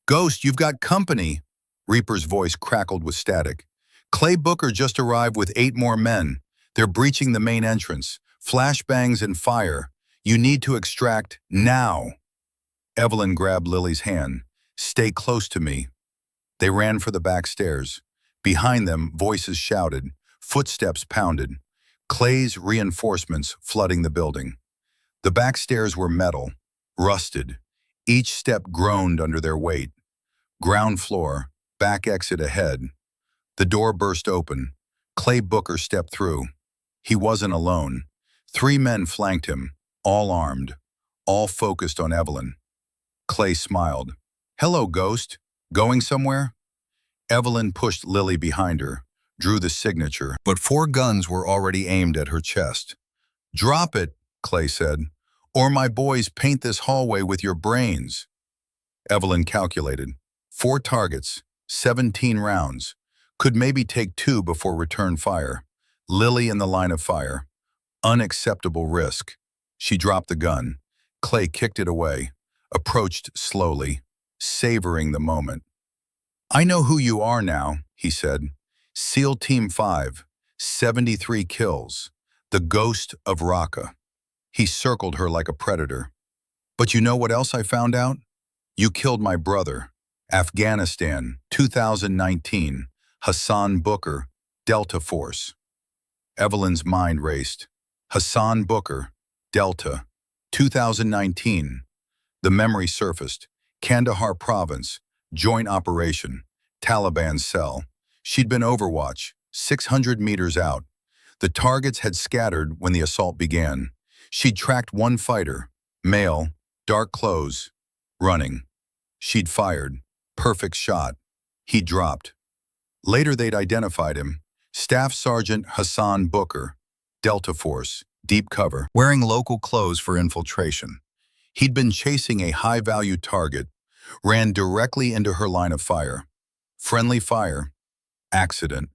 Ghost, you've got company. Reaper's voice crackled with static. Clay Booker just arrived with 8 more men. They're breaching the main entrance. Flashbangs and fire. You need to extract now. Evelyn grabbed Lily's hand. Stay close to me. They ran for the back stairs. Behind them, voices shouted. Footsteps pounded. Clay's reinforcements flooding the building. The back stairs were metal, rusted. Each step groaned under their weight. Ground floor, back exit ahead. The door burst open. Clay Booker stepped through. He wasn't alone. 3 men flanked him, all armed, all focused on Evelyn. Clay smiled. Hello, Ghost. Going somewhere? Evelyn pushed Lily behind her, drew the signature, but 4 guns were already aimed at her chest. Drop it, Clay said, or my boys paint this hallway with your brains. Evelyn calculated. 4 targets, 17 rounds. Could maybe take 2 before return fire. Lily in the line of fire. Unacceptable risk. She dropped the gun. Clay kicked it away, approached slowly, savoring the moment. I know who you are now, he said. SEAL Team 5, 73 kills. The ghost of Raqqa. He circled her like a predator. But you know what else I found out? You killed my brother. Afghanistan, 2019. Hassan Booker, Delta Force. Evelyn's mind raced. Hassan Booker, Delta, 2019. The memory surfaced. Kandahar Province, joint operation, Taliban cell. She'd been Overwatch, 600 meters out. The targets had scattered when the assault began. She'd tracked 1 fighter, male, dark clothes, running. She'd fired. Perfect shot. He dropped. Later they'd identified him. Staff Sergeant Hassan Booker, Delta Force, deep cover, wearing local clothes for infiltration. He'd been chasing a high-value target, ran directly into her line of fire. Friendly fire. Accident.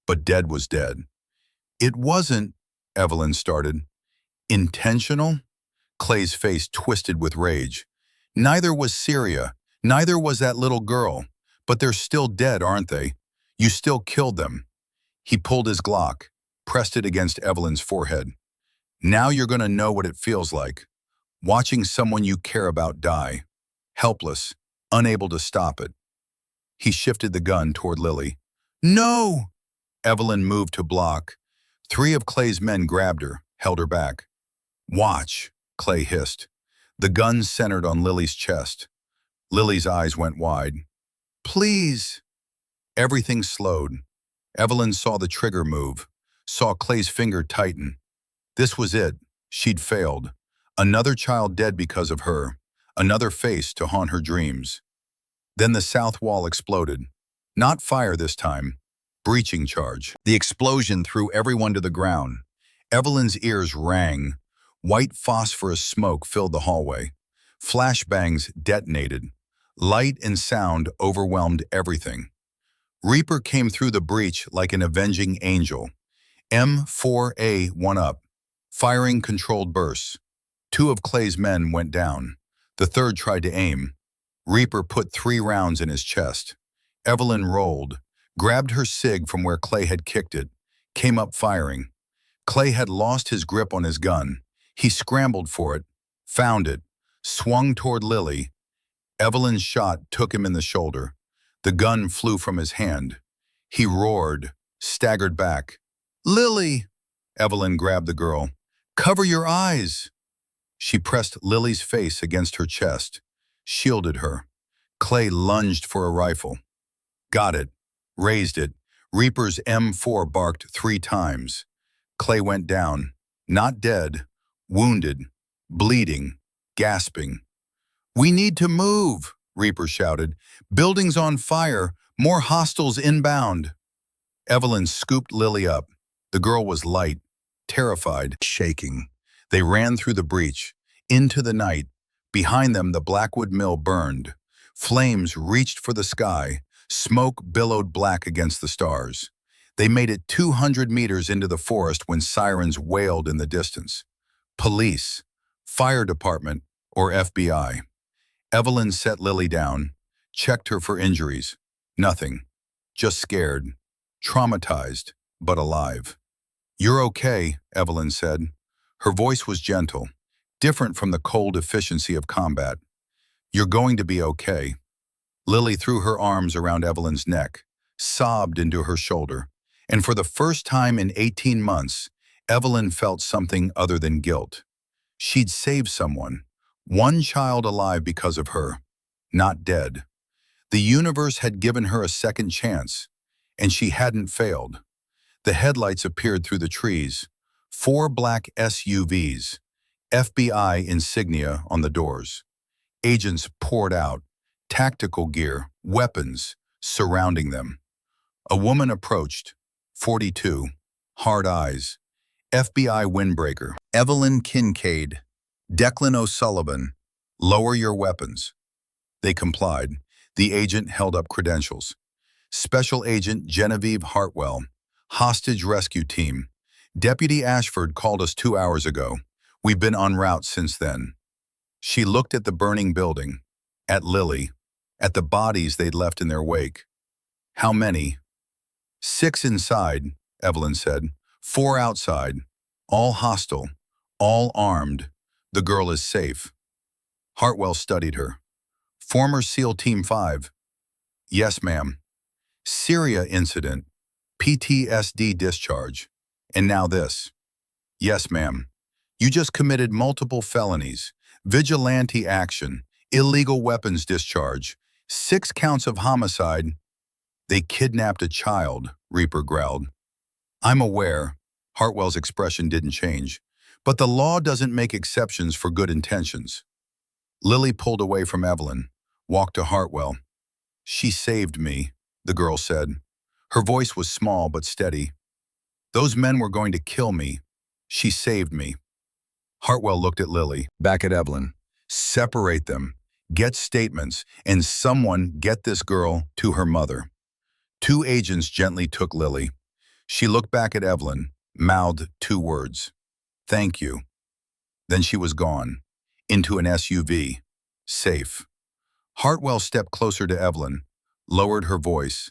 But dead was dead. It wasn't, Evelyn started. Intentional? Clay's face twisted with rage. Neither was Syria. Neither was that little girl. But they're still dead, aren't they? You still killed them. He pulled his Glock, pressed it against Evelyn's forehead. Now you're going to know what it feels like. Watching someone you care about die. Helpless, unable to stop it. He shifted the gun toward Lily. No! Evelyn moved to block. 3 of Clay's men grabbed her, held her back. Watch, Clay hissed. The gun centered on Lily's chest. Lily's eyes went wide. Please! Everything slowed. Evelyn saw the trigger move, saw Clay's finger tighten. This was it. She'd failed. Another child dead because of her. Another face to haunt her dreams. Then the south wall exploded. Not fire this time. Breaching charge. The explosion threw everyone to the ground. Evelyn's ears rang. White phosphorus smoke filled the hallway. Flashbangs detonated. Light and sound overwhelmed everything. Reaper came through the breach like an avenging angel. M4A went up, firing controlled bursts. 2 of Clay's men went down. The 3rd tried to aim. Reaper put 3 rounds in his chest. Evelyn rolled, grabbed her SIG from where Clay had kicked it, came up firing. Clay had lost his grip on his gun. He scrambled for it, found it, swung toward Lily. Evelyn's shot took him in the shoulder. The gun flew from his hand. He roared, staggered back. Lily! Evelyn grabbed the girl. Cover your eyes! She pressed Lily's face against her chest, shielded her. Clay lunged for a rifle. Got it, raised it. Reaper's M4 barked 3 times. Clay went down, not dead, wounded, bleeding, gasping. We need to move, Reaper shouted. Buildings on fire, more hostiles inbound. Evelyn scooped Lily up. The girl was light, terrified, shaking. They ran through the breach, into the night. Behind them, the Blackwood Mill burned. Flames reached for the sky. Smoke billowed black against the stars. They made it 200 meters into the forest when sirens wailed in the distance. Police, fire department, or FBI. Evelyn set Lily down, checked her for injuries. Nothing, just scared. traumatized, but alive. "You're okay," Evelyn said. Her voice was gentle, different from the cold efficiency of combat. "You're going to be okay." Lily threw her arms around Evelyn's neck, sobbed into her shoulder, and for the first time in 18 months, Evelyn felt something other than guilt. She'd saved someone, one child alive because of her, not dead. The universe had given her a second chance, and she hadn't failed. The headlights appeared through the trees, 4 black SUVs, FBI insignia on the doors. Agents poured out, tactical gear, weapons, surrounding them. A woman approached, 42, hard eyes, FBI windbreaker. "Evelyn Kincaid, Declan O'Sullivan, lower your weapons." They complied. The agent held up credentials. "Special Agent Genevieve Hartwell, Hostage Rescue Team. Deputy Ashford called us 2 hours ago. We've been en route since then." She looked at the burning building, at Lily, at the bodies they'd left in their wake. "How many?" "6 inside," Evelyn said. "4 outside. All hostile. All armed. The girl is safe." Hartwell studied her. "Former SEAL Team 5. "Yes, ma'am." "Syria incident. PTSD discharge. And now this." "Yes, ma'am. You just committed multiple felonies. Vigilante action. Illegal weapons discharge. 6 counts of homicide." "They kidnapped a child," Reaper growled. "I'm aware." Hartwell's expression didn't change. "But the law doesn't make exceptions for good intentions." Lily pulled away from Evelyn, walked to Hartwell. "She saved me," the girl said. Her voice was small but steady. "Those men were going to kill me. She saved me." Hartwell looked at Lily, back at Evelyn. "Separate them. Get statements, and someone get this girl to her mother." 2 agents gently took Lily. She looked back at Evelyn, mouthed 2 words. "Thank you." Then she was gone, into an SUV, safe. Hartwell stepped closer to Evelyn, lowered her voice.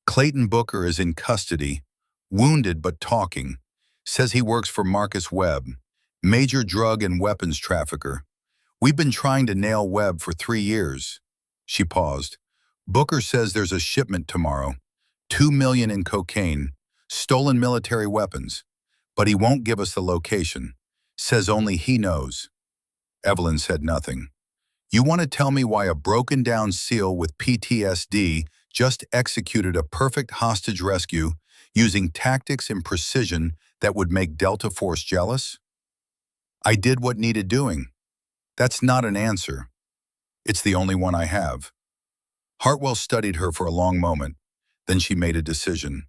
"Clayton Booker is in custody, wounded but talking. Says he works for Marcus Webb, major drug and weapons trafficker. We've been trying to nail Webb for 3 years." She paused. "Booker says there's a shipment tomorrow, 2 million in cocaine, stolen military weapons, but he won't give us the location. Says only he knows." Evelyn said nothing. "You want to tell me why a broken-down SEAL with PTSD just executed a perfect hostage rescue using tactics and precision that would make Delta Force jealous?" "I did what needed doing." "That's not an answer." "It's the only one I have." Hartwell studied her for a long moment. Then she made a decision.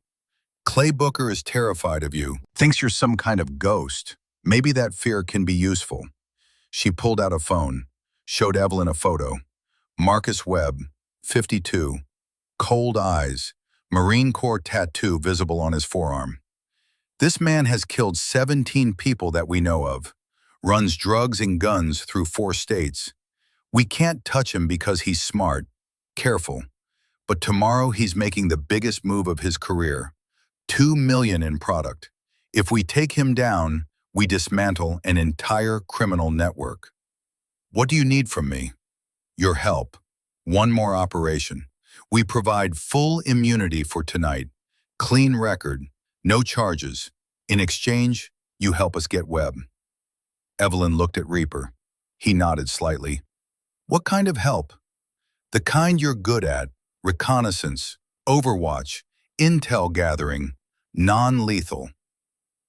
"Clay Booker is terrified of you, thinks you're some kind of ghost. Maybe that fear can be useful." She pulled out a phone, showed Evelyn a photo. Marcus Webb, 52, cold eyes, Marine Corps tattoo visible on his forearm. "This man has killed 17 people that we know of, runs drugs and guns through 4 states. We can't touch him because he's smart, careful. But tomorrow he's making the biggest move of his career, 2 million in product. If we take him down, we dismantle an entire criminal network. What do you need from me?" "Your help. One more operation. We provide full immunity for tonight. Clean record, no charges. In exchange, you help us get Webb." Evelyn looked at Reaper. He nodded slightly. "What kind of help?" "The kind you're good at. Reconnaissance, overwatch, intel gathering, non-lethal."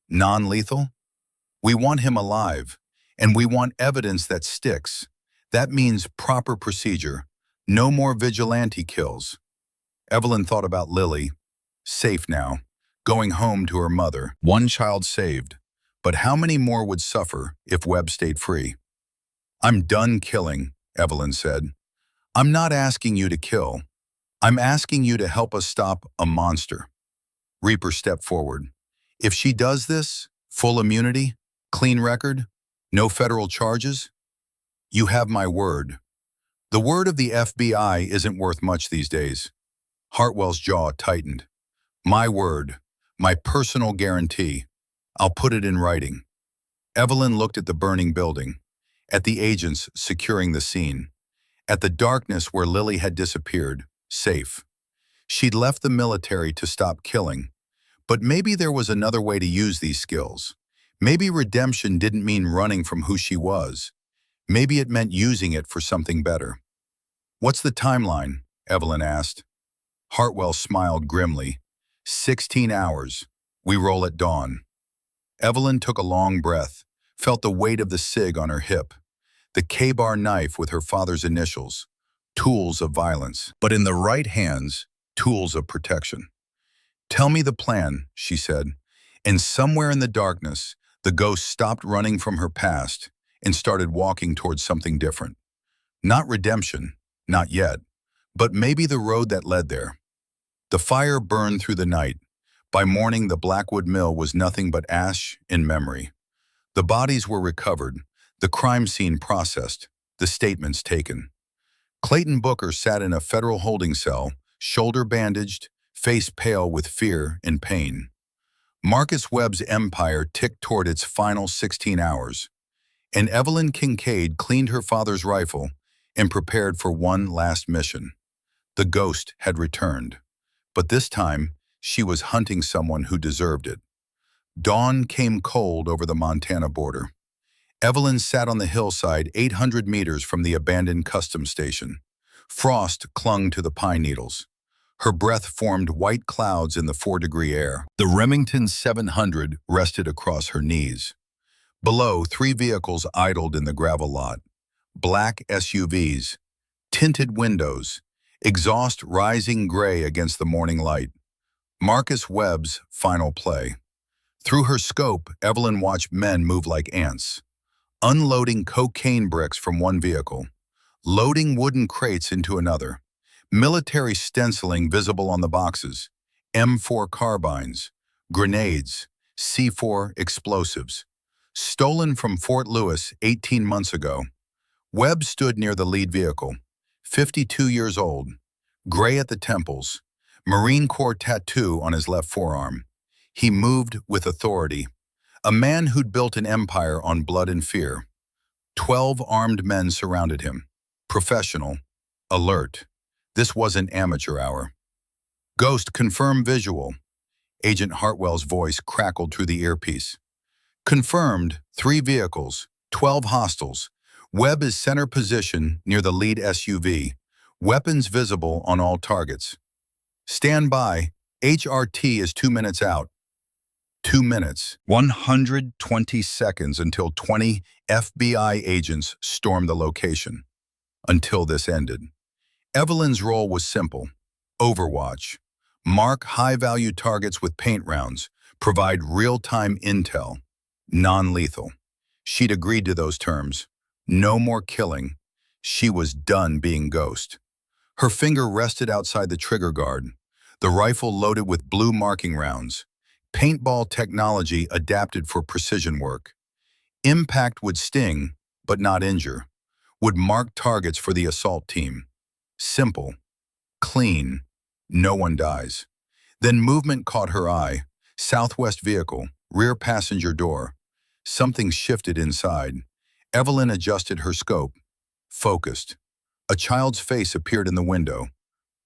"Non-lethal?" "We want him alive, and we want evidence that sticks. That means proper procedure. No more vigilante kills." Evelyn thought about Lily. Safe now, going home to her mother. 1 child saved. But how many more would suffer if Webb stayed free? "I'm done killing," Evelyn said. "I'm not asking you to kill. I'm asking you to help us stop a monster." Reaper stepped forward. "If she does this, full immunity, clean record, no federal charges, you have my word." "The word of the FBI isn't worth much these days." Hartwell's jaw tightened. My word, my personal guarantee. I'll put it in writing. Evelyn looked at the burning building, at the agents securing the scene, at the darkness where Lily had disappeared, safe. She'd left the military to stop killing, but maybe there was another way to use these skills. Maybe redemption didn't mean running from who she was. Maybe it meant using it for something better. What's the timeline? Evelyn asked. Hartwell smiled grimly. 16 hours. We roll at dawn. Evelyn took a long breath, felt the weight of the cig on her hip, the K-bar knife with her father's initials, tools of violence, but in the right hands, tools of protection. Tell me the plan, she said, and somewhere in the darkness, the ghost stopped running from her past and started walking towards something different. Not redemption, not yet, but maybe the road that led there. The fire burned through the night. By morning, the Blackwood Mill was nothing but ash and memory. The bodies were recovered, the crime scene processed, the statements taken. Clayton Booker sat in a federal holding cell, shoulder bandaged, face pale with fear and pain. Marcus Webb's empire ticked toward its final 16 hours, and Evelyn Kincaid cleaned her father's rifle and prepared for one last mission. The ghost had returned, but this time she was hunting someone who deserved it. Dawn came cold over the Montana border. Evelyn sat on the hillside 800 meters from the abandoned customs station. Frost clung to the pine needles. Her breath formed white clouds in the 4-degree air. The Remington 700 rested across her knees. Below, 3 vehicles idled in the gravel lot. Black SUVs, tinted windows, exhaust rising gray against the morning light. Marcus Webb's final play. Through her scope, Evelyn watched men move like ants, unloading cocaine bricks from one vehicle, loading wooden crates into another, military stenciling visible on the boxes, M4 carbines, grenades, C4 explosives. Stolen from Fort Lewis 18 months ago, Webb stood near the lead vehicle, 52 years old, gray at the temples, Marine Corps tattoo on his left forearm. He moved with authority, a man who'd built an empire on blood and fear. 12 armed men surrounded him, professional, alert. This wasn't amateur hour. Ghost, confirm visual. Agent Hartwell's voice crackled through the earpiece. Confirmed, 3 vehicles, 12 hostiles. Webb is center position near the lead SUV. Weapons visible on all targets. Stand by. HRT is 2 minutes out. 2 minutes, 120 seconds until 20 FBI agents stormed the location. Until this ended. Evelyn's role was simple. Overwatch. Mark high-value targets with paint rounds. Provide real-time intel. Non-lethal. She'd agreed to those terms. No more killing. She was done being Ghost. Her finger rested outside the trigger guard. The rifle loaded with blue marking rounds. Paintball technology adapted for precision work. Impact would sting, but not injure. Would mark targets for the assault team. Simple. Clean. No one dies. Then movement caught her eye. Southwest vehicle, rear passenger door. Something shifted inside. Evelyn adjusted her scope. Focused. A child's face appeared in the window.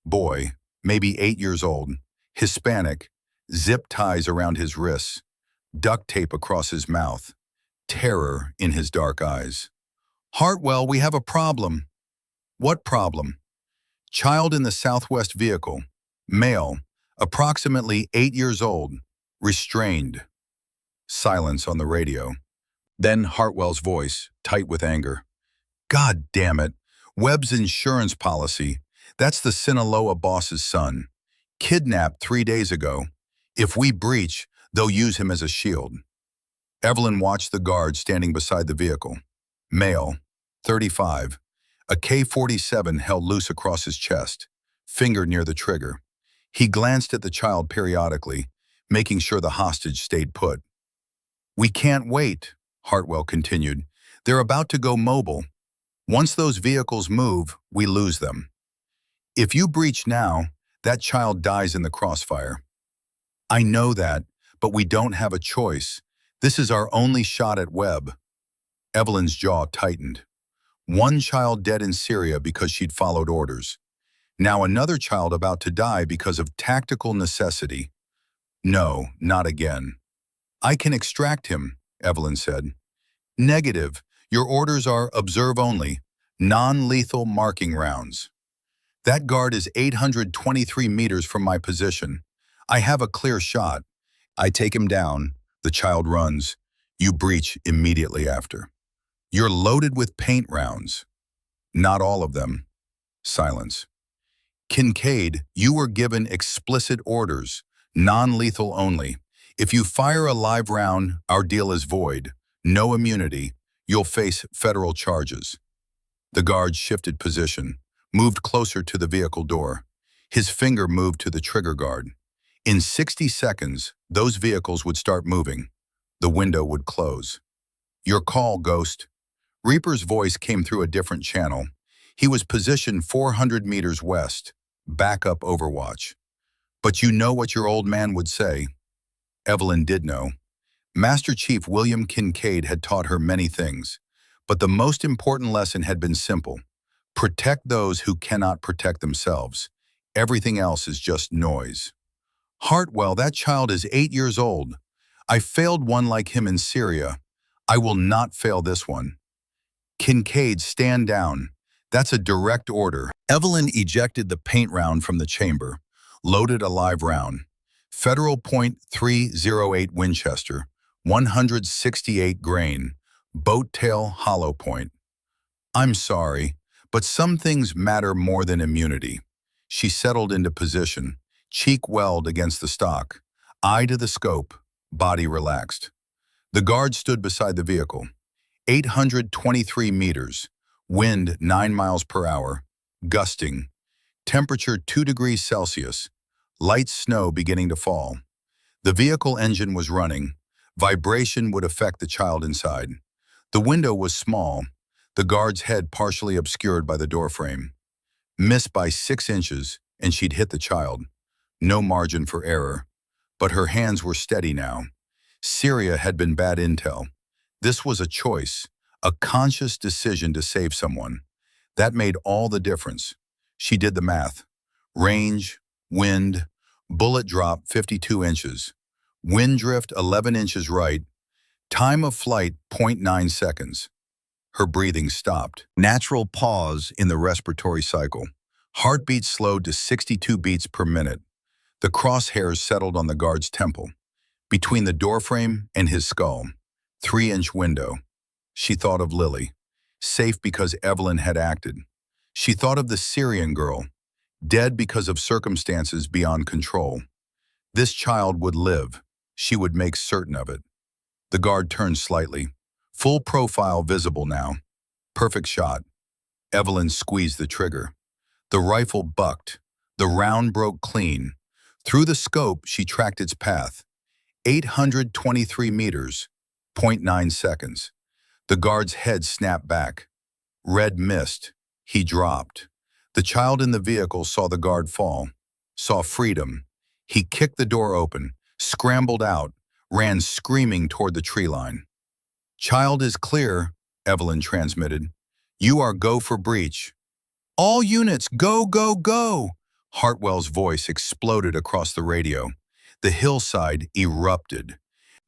Boy, maybe 8 years old. Hispanic. Zip ties around his wrists. Duct tape across his mouth. Terror in his dark eyes. Hartwell, we have a problem. What problem? Child in the Southwest vehicle. Male. Approximately 8 years old. Restrained. Silence on the radio. Then Hartwell's voice, tight with anger. God damn it. Webb's insurance policy. That's the Sinaloa boss's son. Kidnapped 3 days ago. If we breach, they'll use him as a shield. Evelyn watched the guard standing beside the vehicle. Male, 35. A K-47 held loose across his chest, finger near the trigger. He glanced at the child periodically, making sure the hostage stayed put. We can't wait, Hartwell continued. They're about to go mobile. Once those vehicles move, we lose them. If you breach now, that child dies in the crossfire. I know that, but we don't have a choice. This is our only shot at Webb. Evelyn's jaw tightened. One child dead in Syria because she'd followed orders. Now another child about to die because of tactical necessity. No, not again. I can extract him, Evelyn said. Negative. Your orders are observe only, non-lethal marking rounds. That guard is 823 meters from my position. I have a clear shot. I take him down. The child runs. You breach immediately after. You're loaded with paint rounds. Not all of them. Silence. Kincaid, you were given explicit orders, non-lethal only. If you fire a live round, our deal is void. No immunity. You'll face federal charges. The guard shifted position, moved closer to the vehicle door. His finger moved to the trigger guard. In 60 seconds, those vehicles would start moving. The window would close. Your call, Ghost. Reaper's voice came through a different channel. He was positioned 400 meters west. Backup overwatch. But you know what your old man would say. Evelyn did know. Master Chief William Kincaid had taught her many things, but the most important lesson had been simple. Protect those who cannot protect themselves. Everything else is just noise. Hartwell, that child is 8 years old. I failed one like him in Syria. I will not fail this one. Kincaid, stand down. That's a direct order. Evelyn ejected the paint round from the chamber, loaded a live round. Federal .308 Winchester, 168 grain, boat tail hollow point. I'm sorry, but some things matter more than immunity. She settled into position, cheek welled against the stock, eye to the scope, body relaxed. The guard stood beside the vehicle. 823 meters, wind 9 miles per hour, gusting, temperature 2 degrees Celsius, light snow beginning to fall. The vehicle engine was running. Vibration would affect the child inside. The window was small, the guard's head partially obscured by the doorframe. Missed by 6 inches, and she'd hit the child. No margin for error. But her hands were steady now. Syria had been bad intel. This was a choice, a conscious decision to save someone. That made all the difference. She did the math. Range, wind, bullet drop 52 inches. Wind drift 11 inches right. Time of flight .9 seconds. Her breathing stopped. Natural pause in the respiratory cycle. Heartbeat slowed to 62 beats per minute. The crosshairs settled on the guard's temple, between the doorframe and his skull. 3-inch window. She thought of Lily, safe because Evelyn had acted. She thought of the Syrian girl, dead because of circumstances beyond control. This child would live. She would make certain of it. The guard turned slightly. Full profile visible now. Perfect shot. Evelyn squeezed the trigger. The rifle bucked. The round broke clean. Through the scope, she tracked its path. 823 meters, .9 seconds. The guard's head snapped back. Red mist. He dropped. The child in the vehicle saw the guard fall, saw freedom. He kicked the door open, scrambled out, ran screaming toward the tree line. Child is clear, Evelyn transmitted. You are go for breach. All units, go, go, go! Hartwell's voice exploded across the radio. The hillside erupted.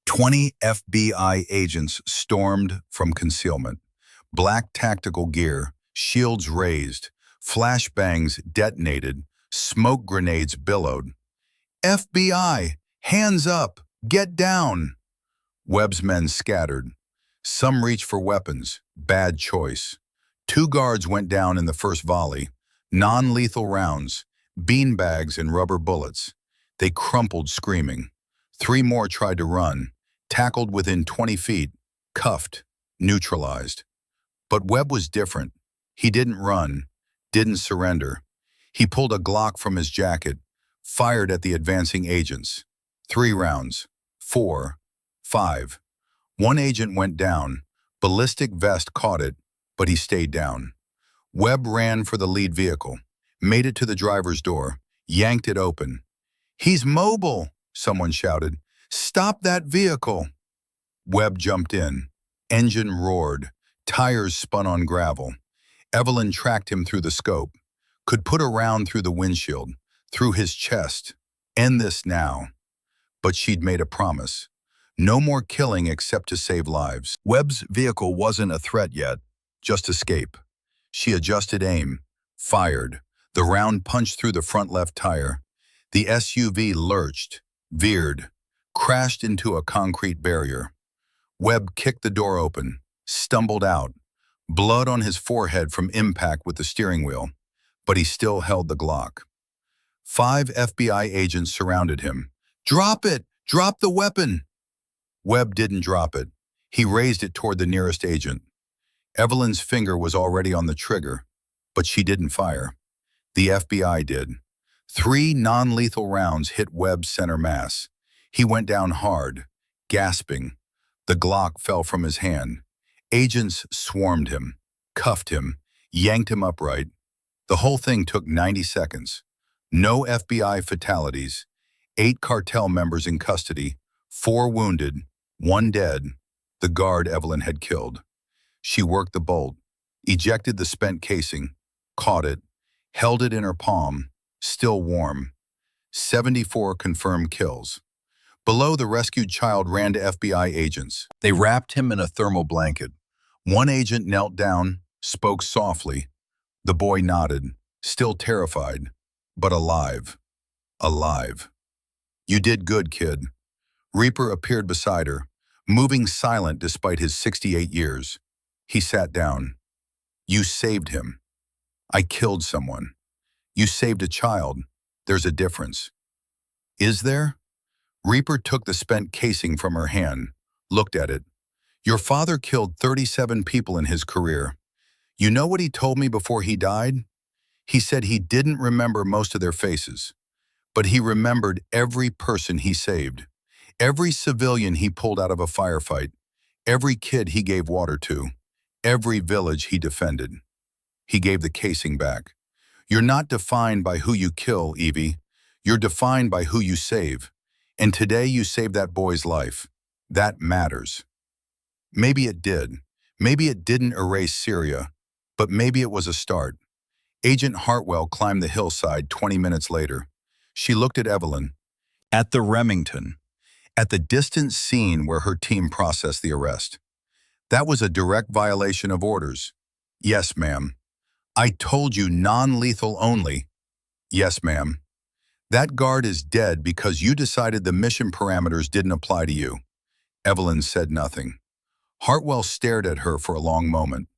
20 FBI agents stormed from concealment. Black tactical gear, shields raised, flashbangs detonated, smoke grenades billowed. FBI, hands up, get down! Webb's men scattered. Some reached for weapons, bad choice. 2 guards went down in the first volley, non-lethal rounds, beanbags and rubber bullets. They crumpled screaming. 3 more tried to run, tackled within 20 feet, cuffed, neutralized. But Webb was different. He didn't run, didn't surrender. He pulled a Glock from his jacket, fired at the advancing agents. 3 rounds, 4, 5. 1 agent went down. Ballistic vest caught it, but he stayed down. Webb ran for the lead vehicle, made it to the driver's door, yanked it open. He's mobile, Someone shouted, "Stop that vehicle!" Webb jumped in. Engine roared. Tires spun on gravel. Evelyn tracked him through the scope, could put a round through the windshield, through his chest. End this now. But she'd made a promise. No more killing except to save lives. Webb's vehicle wasn't a threat yet, just escape. She adjusted aim, fired. The round punched through the front left tire. The SUV lurched, veered, crashed into a concrete barrier. Webb kicked the door open, stumbled out, blood on his forehead from impact with the steering wheel, but he still held the Glock. 5 FBI agents surrounded him. "Drop it! Drop the weapon!" Webb didn't drop it. He raised it toward the nearest agent. Evelyn's finger was already on the trigger, but she didn't fire. The FBI did. 3 non-lethal rounds hit Webb's center mass. He went down hard, gasping. The Glock fell from his hand. Agents swarmed him, cuffed him, yanked him upright. The whole thing took 90 seconds. No FBI fatalities. 8 cartel members in custody, 4 wounded, 1 dead, the guard Evelyn had killed. She worked the bolt, ejected the spent casing, caught it, held it in her palm, still warm. 74 confirmed kills. Below, the rescued child ran to FBI agents. They wrapped him in a thermal blanket. One agent knelt down, spoke softly. The boy nodded, still terrified, but alive. Alive. "You did good, kid." Reaper appeared beside her, moving silent despite his 68 years. He sat down. "You saved him." "I killed someone." "You saved a child. There's a difference." "Is there?" Reaper took the spent casing from her hand, looked at it. "Your father killed 37 people in his career. You know what he told me before he died? He said he didn't remember most of their faces, but he remembered every person he saved, every civilian he pulled out of a firefight, every kid he gave water to, every village he defended." He gave the casing back. "You're not defined by who you kill, Evie. You're defined by who you save. And today you saved that boy's life. That matters." Maybe it did. Maybe it didn't erase Syria, but maybe it was a start. Agent Hartwell climbed the hillside 20 minutes later. She looked at Evelyn. At the Remington. At the distant scene where her team processed the arrest. "That was a direct violation of orders." "Yes, ma'am." "I told you non-lethal only." "Yes, ma'am." "That guard is dead because you decided the mission parameters didn't apply to you." Evelyn said nothing. Hartwell stared at her for a long moment.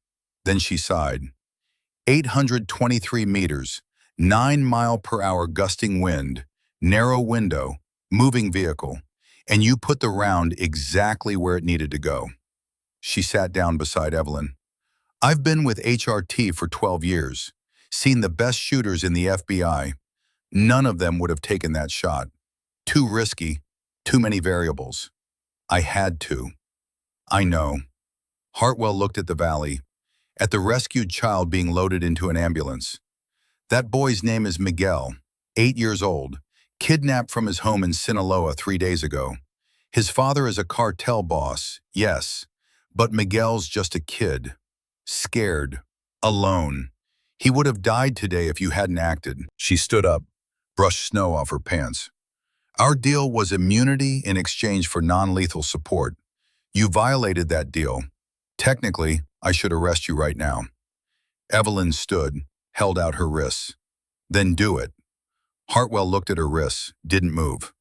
Then she sighed. 823 meters, 9-mile-per-hour gusting wind, narrow window, moving vehicle, and you put the round exactly where it needed to go. She sat down beside Evelyn. "I've been with HRT for 12 years, seen the best shooters in the FBI. None of them would have taken that shot. Too risky, too many variables. I had to." "I know." Hartwell looked at the valley, at the rescued child being loaded into an ambulance. "That boy's name is Miguel, 8 years old, kidnapped from his home in Sinaloa 3 days ago. His father is a cartel boss, yes, but Miguel's just a kid. Scared, alone. He would have died today if you hadn't acted." She stood up, brushed snow off her pants. "Our deal was immunity in exchange for non-lethal support. You violated that deal. Technically, I should arrest you right now." Evelyn stood, held out her wrists. "Then do it." Hartwell looked at her wrists, didn't move.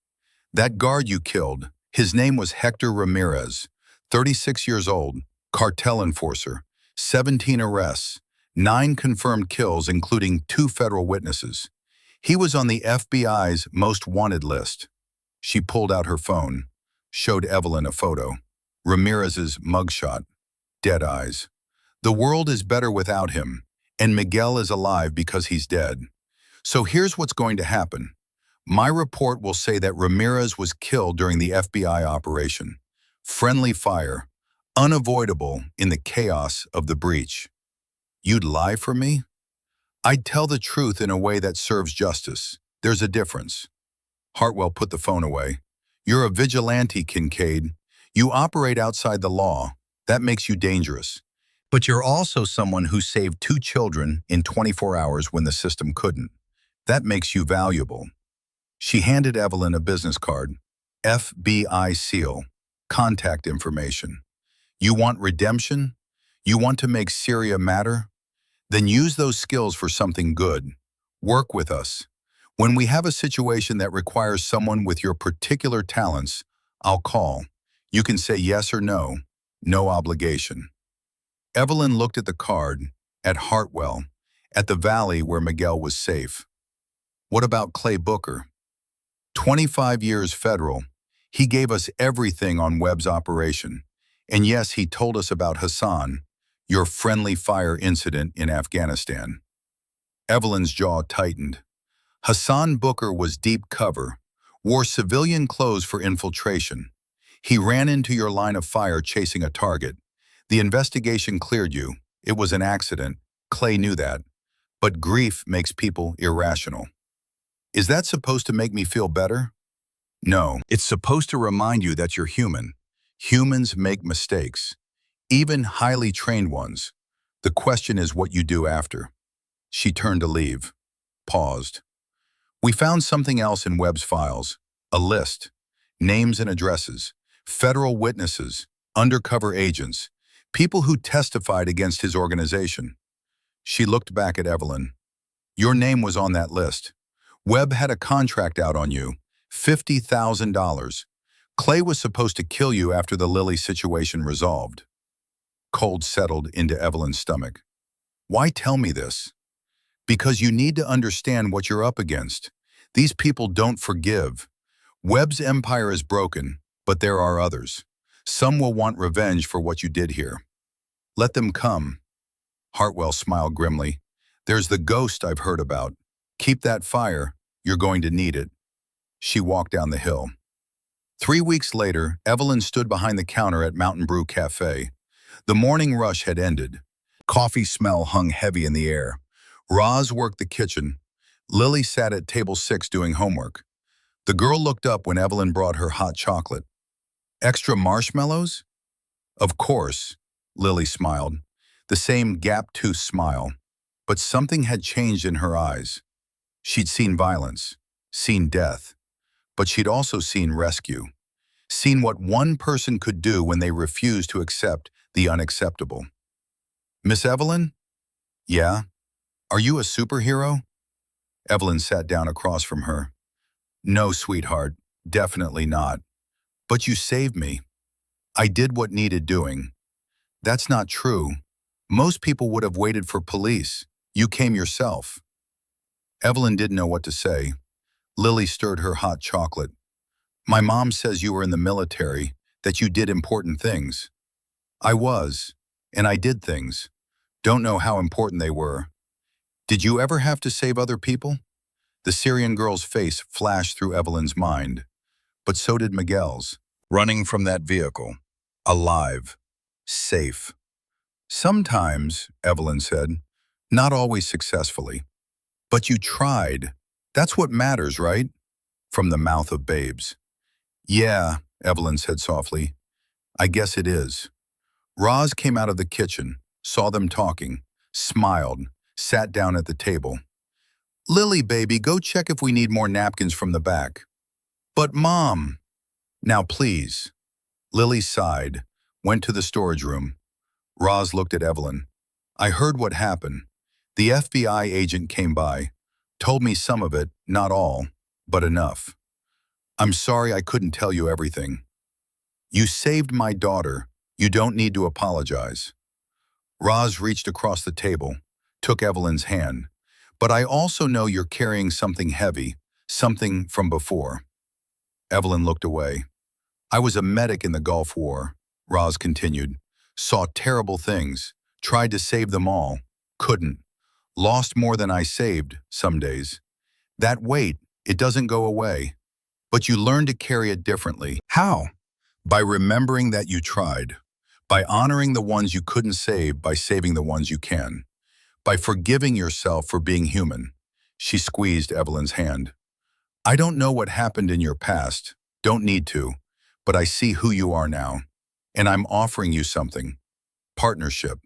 "That guard you killed, his name was Hector Ramirez, 36 years old, cartel enforcer, 17 arrests, 9 confirmed kills including 2 federal witnesses. He was on the FBI's most wanted list." She pulled out her phone, showed Evelyn a photo. Ramirez's mugshot. Dead eyes. "The world is better without him, and Miguel is alive because he's dead. So here's what's going to happen. My report will say that Ramirez was killed during the FBI operation. Friendly fire. Unavoidable in the chaos of the breach. You'd lie for me? I'd tell the truth in a way that serves justice. There's a difference." Hartwell put the phone away. You're a vigilante, Kincaid. You operate outside the law. That makes you dangerous. But you're also someone who saved 2 children in 24 hours when the system couldn't. That makes you valuable. She handed Evelyn a business card. FBI seal. Contact information. You want redemption? You want to make Syria matter? Then use those skills for something good. Work with us. When we have a situation that requires someone with your particular talents, I'll call. You can say yes or no. No obligation. Evelyn looked at the card, at Hartwell, at the valley where Miguel was safe. What about Clay Booker? 25 years federal. He gave us everything on Webb's operation. And yes, he told us about Hassan, your friendly fire incident in Afghanistan. Evelyn's jaw tightened. Hassan Booker was deep cover, wore civilian clothes for infiltration. He ran into your line of fire chasing a target. The investigation cleared you. It was an accident. Clay knew that. But grief makes people irrational. Is that supposed to make me feel better? No, it's supposed to remind you that you're human. Humans make mistakes, even highly trained ones. The question is what you do after. She turned to leave, paused. We found something else in Webb's files, a list, names and addresses, federal witnesses, undercover agents, people who testified against his organization. She looked back at Evelyn. Your name was on that list. Webb had a contract out on you, $50,000. Clay was supposed to kill you after the Lily situation resolved. Cold settled into Evelyn's stomach. Why tell me this? Because you need to understand what you're up against. These people don't forgive. Webb's empire is broken, but there are others. Some will want revenge for what you did here. Let them come. Hartwell smiled grimly. There's the ghost I've heard about. Keep that fire. You're going to need it. She walked down the hill. 3 weeks later, Evelyn stood behind the counter at Mountain Brew Cafe. The morning rush had ended. Coffee smell hung heavy in the air. Roz worked the kitchen. Lily sat at table 6 doing homework. The girl looked up when Evelyn brought her hot chocolate. Extra marshmallows? Of course, Lily smiled. The same gap-toothed smile. But something had changed in her eyes. She'd seen violence, seen death, but she'd also seen rescue. Seen what one person could do when they refused to accept the unacceptable. Miss Evelyn? Yeah? Are you a superhero? Evelyn sat down across from her. No, sweetheart, definitely not. But you saved me. I did what needed doing. That's not true. Most people would have waited for police. You came yourself. Evelyn didn't know what to say. Lily stirred her hot chocolate. My mom says you were in the military, that you did important things. I was, and I did things. Don't know how important they were. Did you ever have to save other people? The Syrian girl's face flashed through Evelyn's mind, but so did Miguel's, running from that vehicle, alive, safe. Sometimes, Evelyn said, not always successfully. But you tried. That's what matters, right? From the mouth of babes. Yeah, Evelyn said softly. I guess it is. Roz came out of the kitchen, saw them talking, smiled, sat down at the table. Lily, baby, go check if we need more napkins from the back. But Mom. Now please. Lily sighed, went to the storage room. Roz looked at Evelyn. I heard what happened. The FBI agent came by, told me some of it, not all, but enough. I'm sorry I couldn't tell you everything. You saved my daughter. You don't need to apologize. Roz reached across the table, took Evelyn's hand. But I also know you're carrying something heavy, something from before. Evelyn looked away. I was a medic in the Gulf War, Roz continued. Saw terrible things, tried to save them all, couldn't. Lost more than I saved, some days. That weight, it doesn't go away. But you learn to carry it differently. How? By remembering that you tried. By honoring the ones you couldn't save by saving the ones you can. By forgiving yourself for being human. She squeezed Evelyn's hand. I don't know what happened in your past, don't need to, but I see who you are now. And I'm offering you something. Partnership.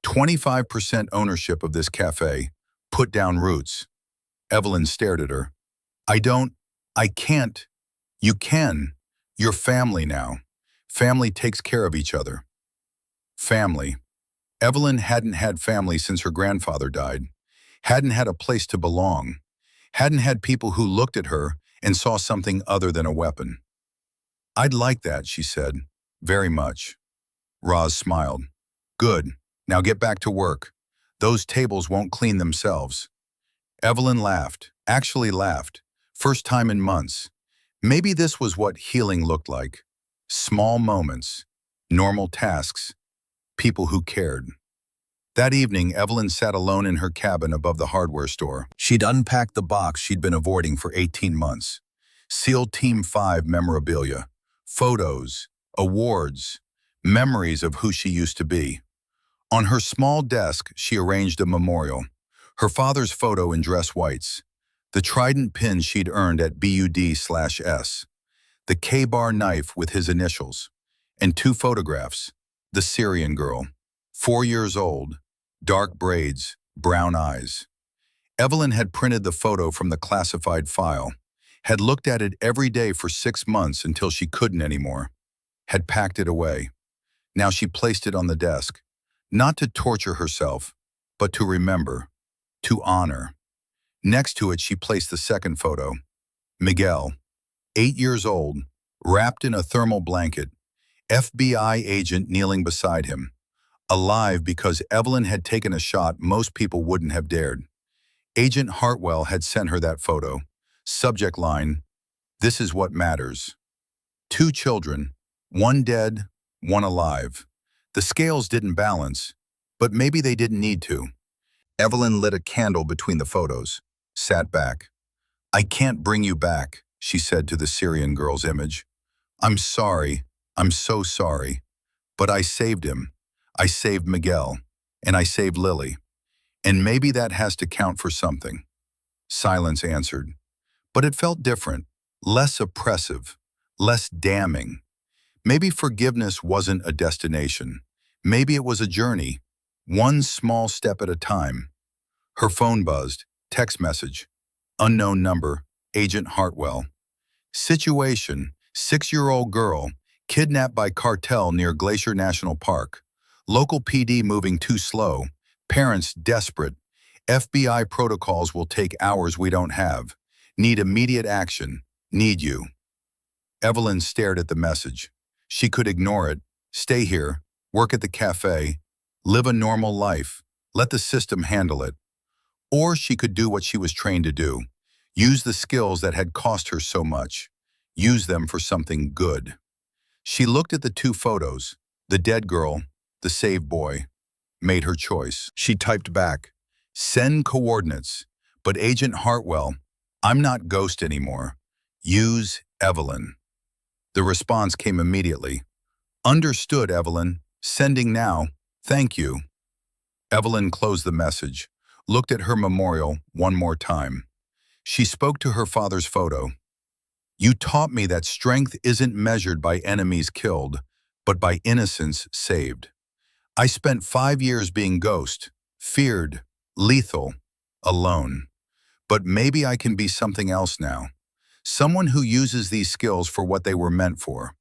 25% ownership of this cafe. Put down roots. Evelyn stared at her. I can't. You can. You're family now. Family takes care of each other. Family. Evelyn hadn't had family since her grandfather died. Hadn't had a place to belong. Hadn't had people who looked at her and saw something other than a weapon. I'd like that, she said. Very much. Roz smiled. Good. Now get back to work. Those tables won't clean themselves. Evelyn laughed. Actually laughed. First time in months. Maybe this was what healing looked like. Small moments. Normal tasks. People who cared. That evening, Evelyn sat alone in her cabin above the hardware store. She'd unpacked the box she'd been avoiding for 18 months. SEAL Team 5 memorabilia. Photos. Awards. Memories of who she used to be. On her small desk, she arranged a memorial. Her father's photo in dress whites. The trident pin she'd earned at BUD/S. The K-bar knife with his initials. And 2 photographs. The Syrian girl. 4 years old. Dark braids. Brown eyes. Evelyn had printed the photo from the classified file. Had looked at it every day for 6 months until she couldn't anymore. Had packed it away. Now she placed it on the desk. Not to torture herself, but to remember. To honor. Next to it, she placed the second photo. Miguel, 8 years old, wrapped in a thermal blanket, FBI agent kneeling beside him. Alive because Evelyn had taken a shot most people wouldn't have dared. Agent Hartwell had sent her that photo. Subject line, "This is what matters." 2 children, 1 dead, 1 alive. The scales didn't balance, but maybe they didn't need to. Evelyn lit a candle between the photos, sat back. "I can't bring you back," she said to the Syrian girl's image. "I'm sorry, I'm so sorry. But I saved him. I saved Miguel. And I saved Lily. And maybe that has to count for something." Silence answered. But it felt different, less oppressive, less damning. Maybe forgiveness wasn't a destination. Maybe it was a journey, one small step at a time. Her phone buzzed, text message. Unknown number, Agent Hartwell. Situation, 6-year-old girl, kidnapped by cartel near Glacier National Park. Local PD moving too slow. Parents desperate. FBI protocols will take hours we don't have. Need immediate action. Need you. Evelyn stared at the message. She could ignore it, stay here, work at the cafe, live a normal life, let the system handle it. Or she could do what she was trained to do, use the skills that had cost her so much, use them for something good. She looked at the 2 photos, the dead girl, the saved boy, made her choice. She typed back, "Send coordinates, but Agent Hartwell, I'm not Ghost anymore. Use Evelyn." The response came immediately. "Understood, Evelyn. Sending now. Thank you." Evelyn closed the message, looked at her memorial one more time. She spoke to her father's photo. "You taught me that strength isn't measured by enemies killed, but by innocence saved. I spent 5 years being Ghost, feared, lethal, alone. But maybe I can be something else now. Someone who uses these skills for what they were meant for.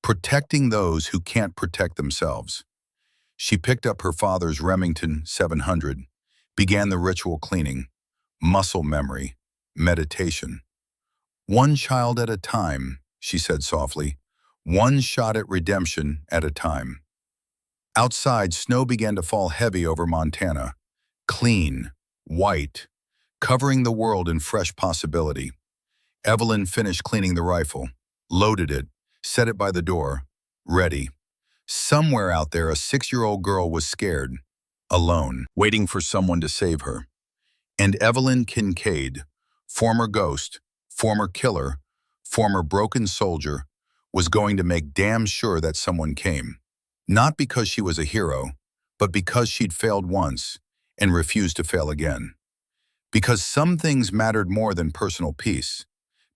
Protecting those who can't protect themselves." She picked up her father's Remington 700, began the ritual cleaning, muscle memory, meditation. "One child at a time," she said softly. "One shot at redemption at a time." Outside, snow began to fall heavy over Montana. Clean, white, covering the world in fresh possibility. Evelyn finished cleaning the rifle, loaded it, set it by the door, ready. Somewhere out there, a 6-year-old girl was scared, alone, waiting for someone to save her. And Evelyn Kincaid, former Ghost, former killer, former broken soldier, was going to make damn sure that someone came. Not because she was a hero, but because she'd failed once and refused to fail again. Because some things mattered more than personal peace.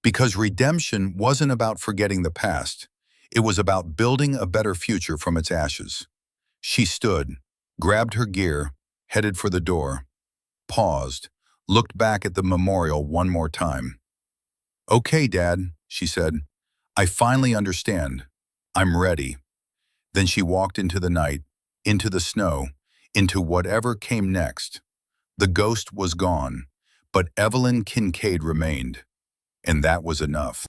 Because redemption wasn't about forgetting the past. It was about building a better future from its ashes. She stood, grabbed her gear, headed for the door, paused, looked back at the memorial one more time. "Okay, Dad," she said. "I finally understand. I'm ready." Then she walked into the night, into the snow, into whatever came next. The ghost was gone, but Evelyn Kincaid remained, and that was enough.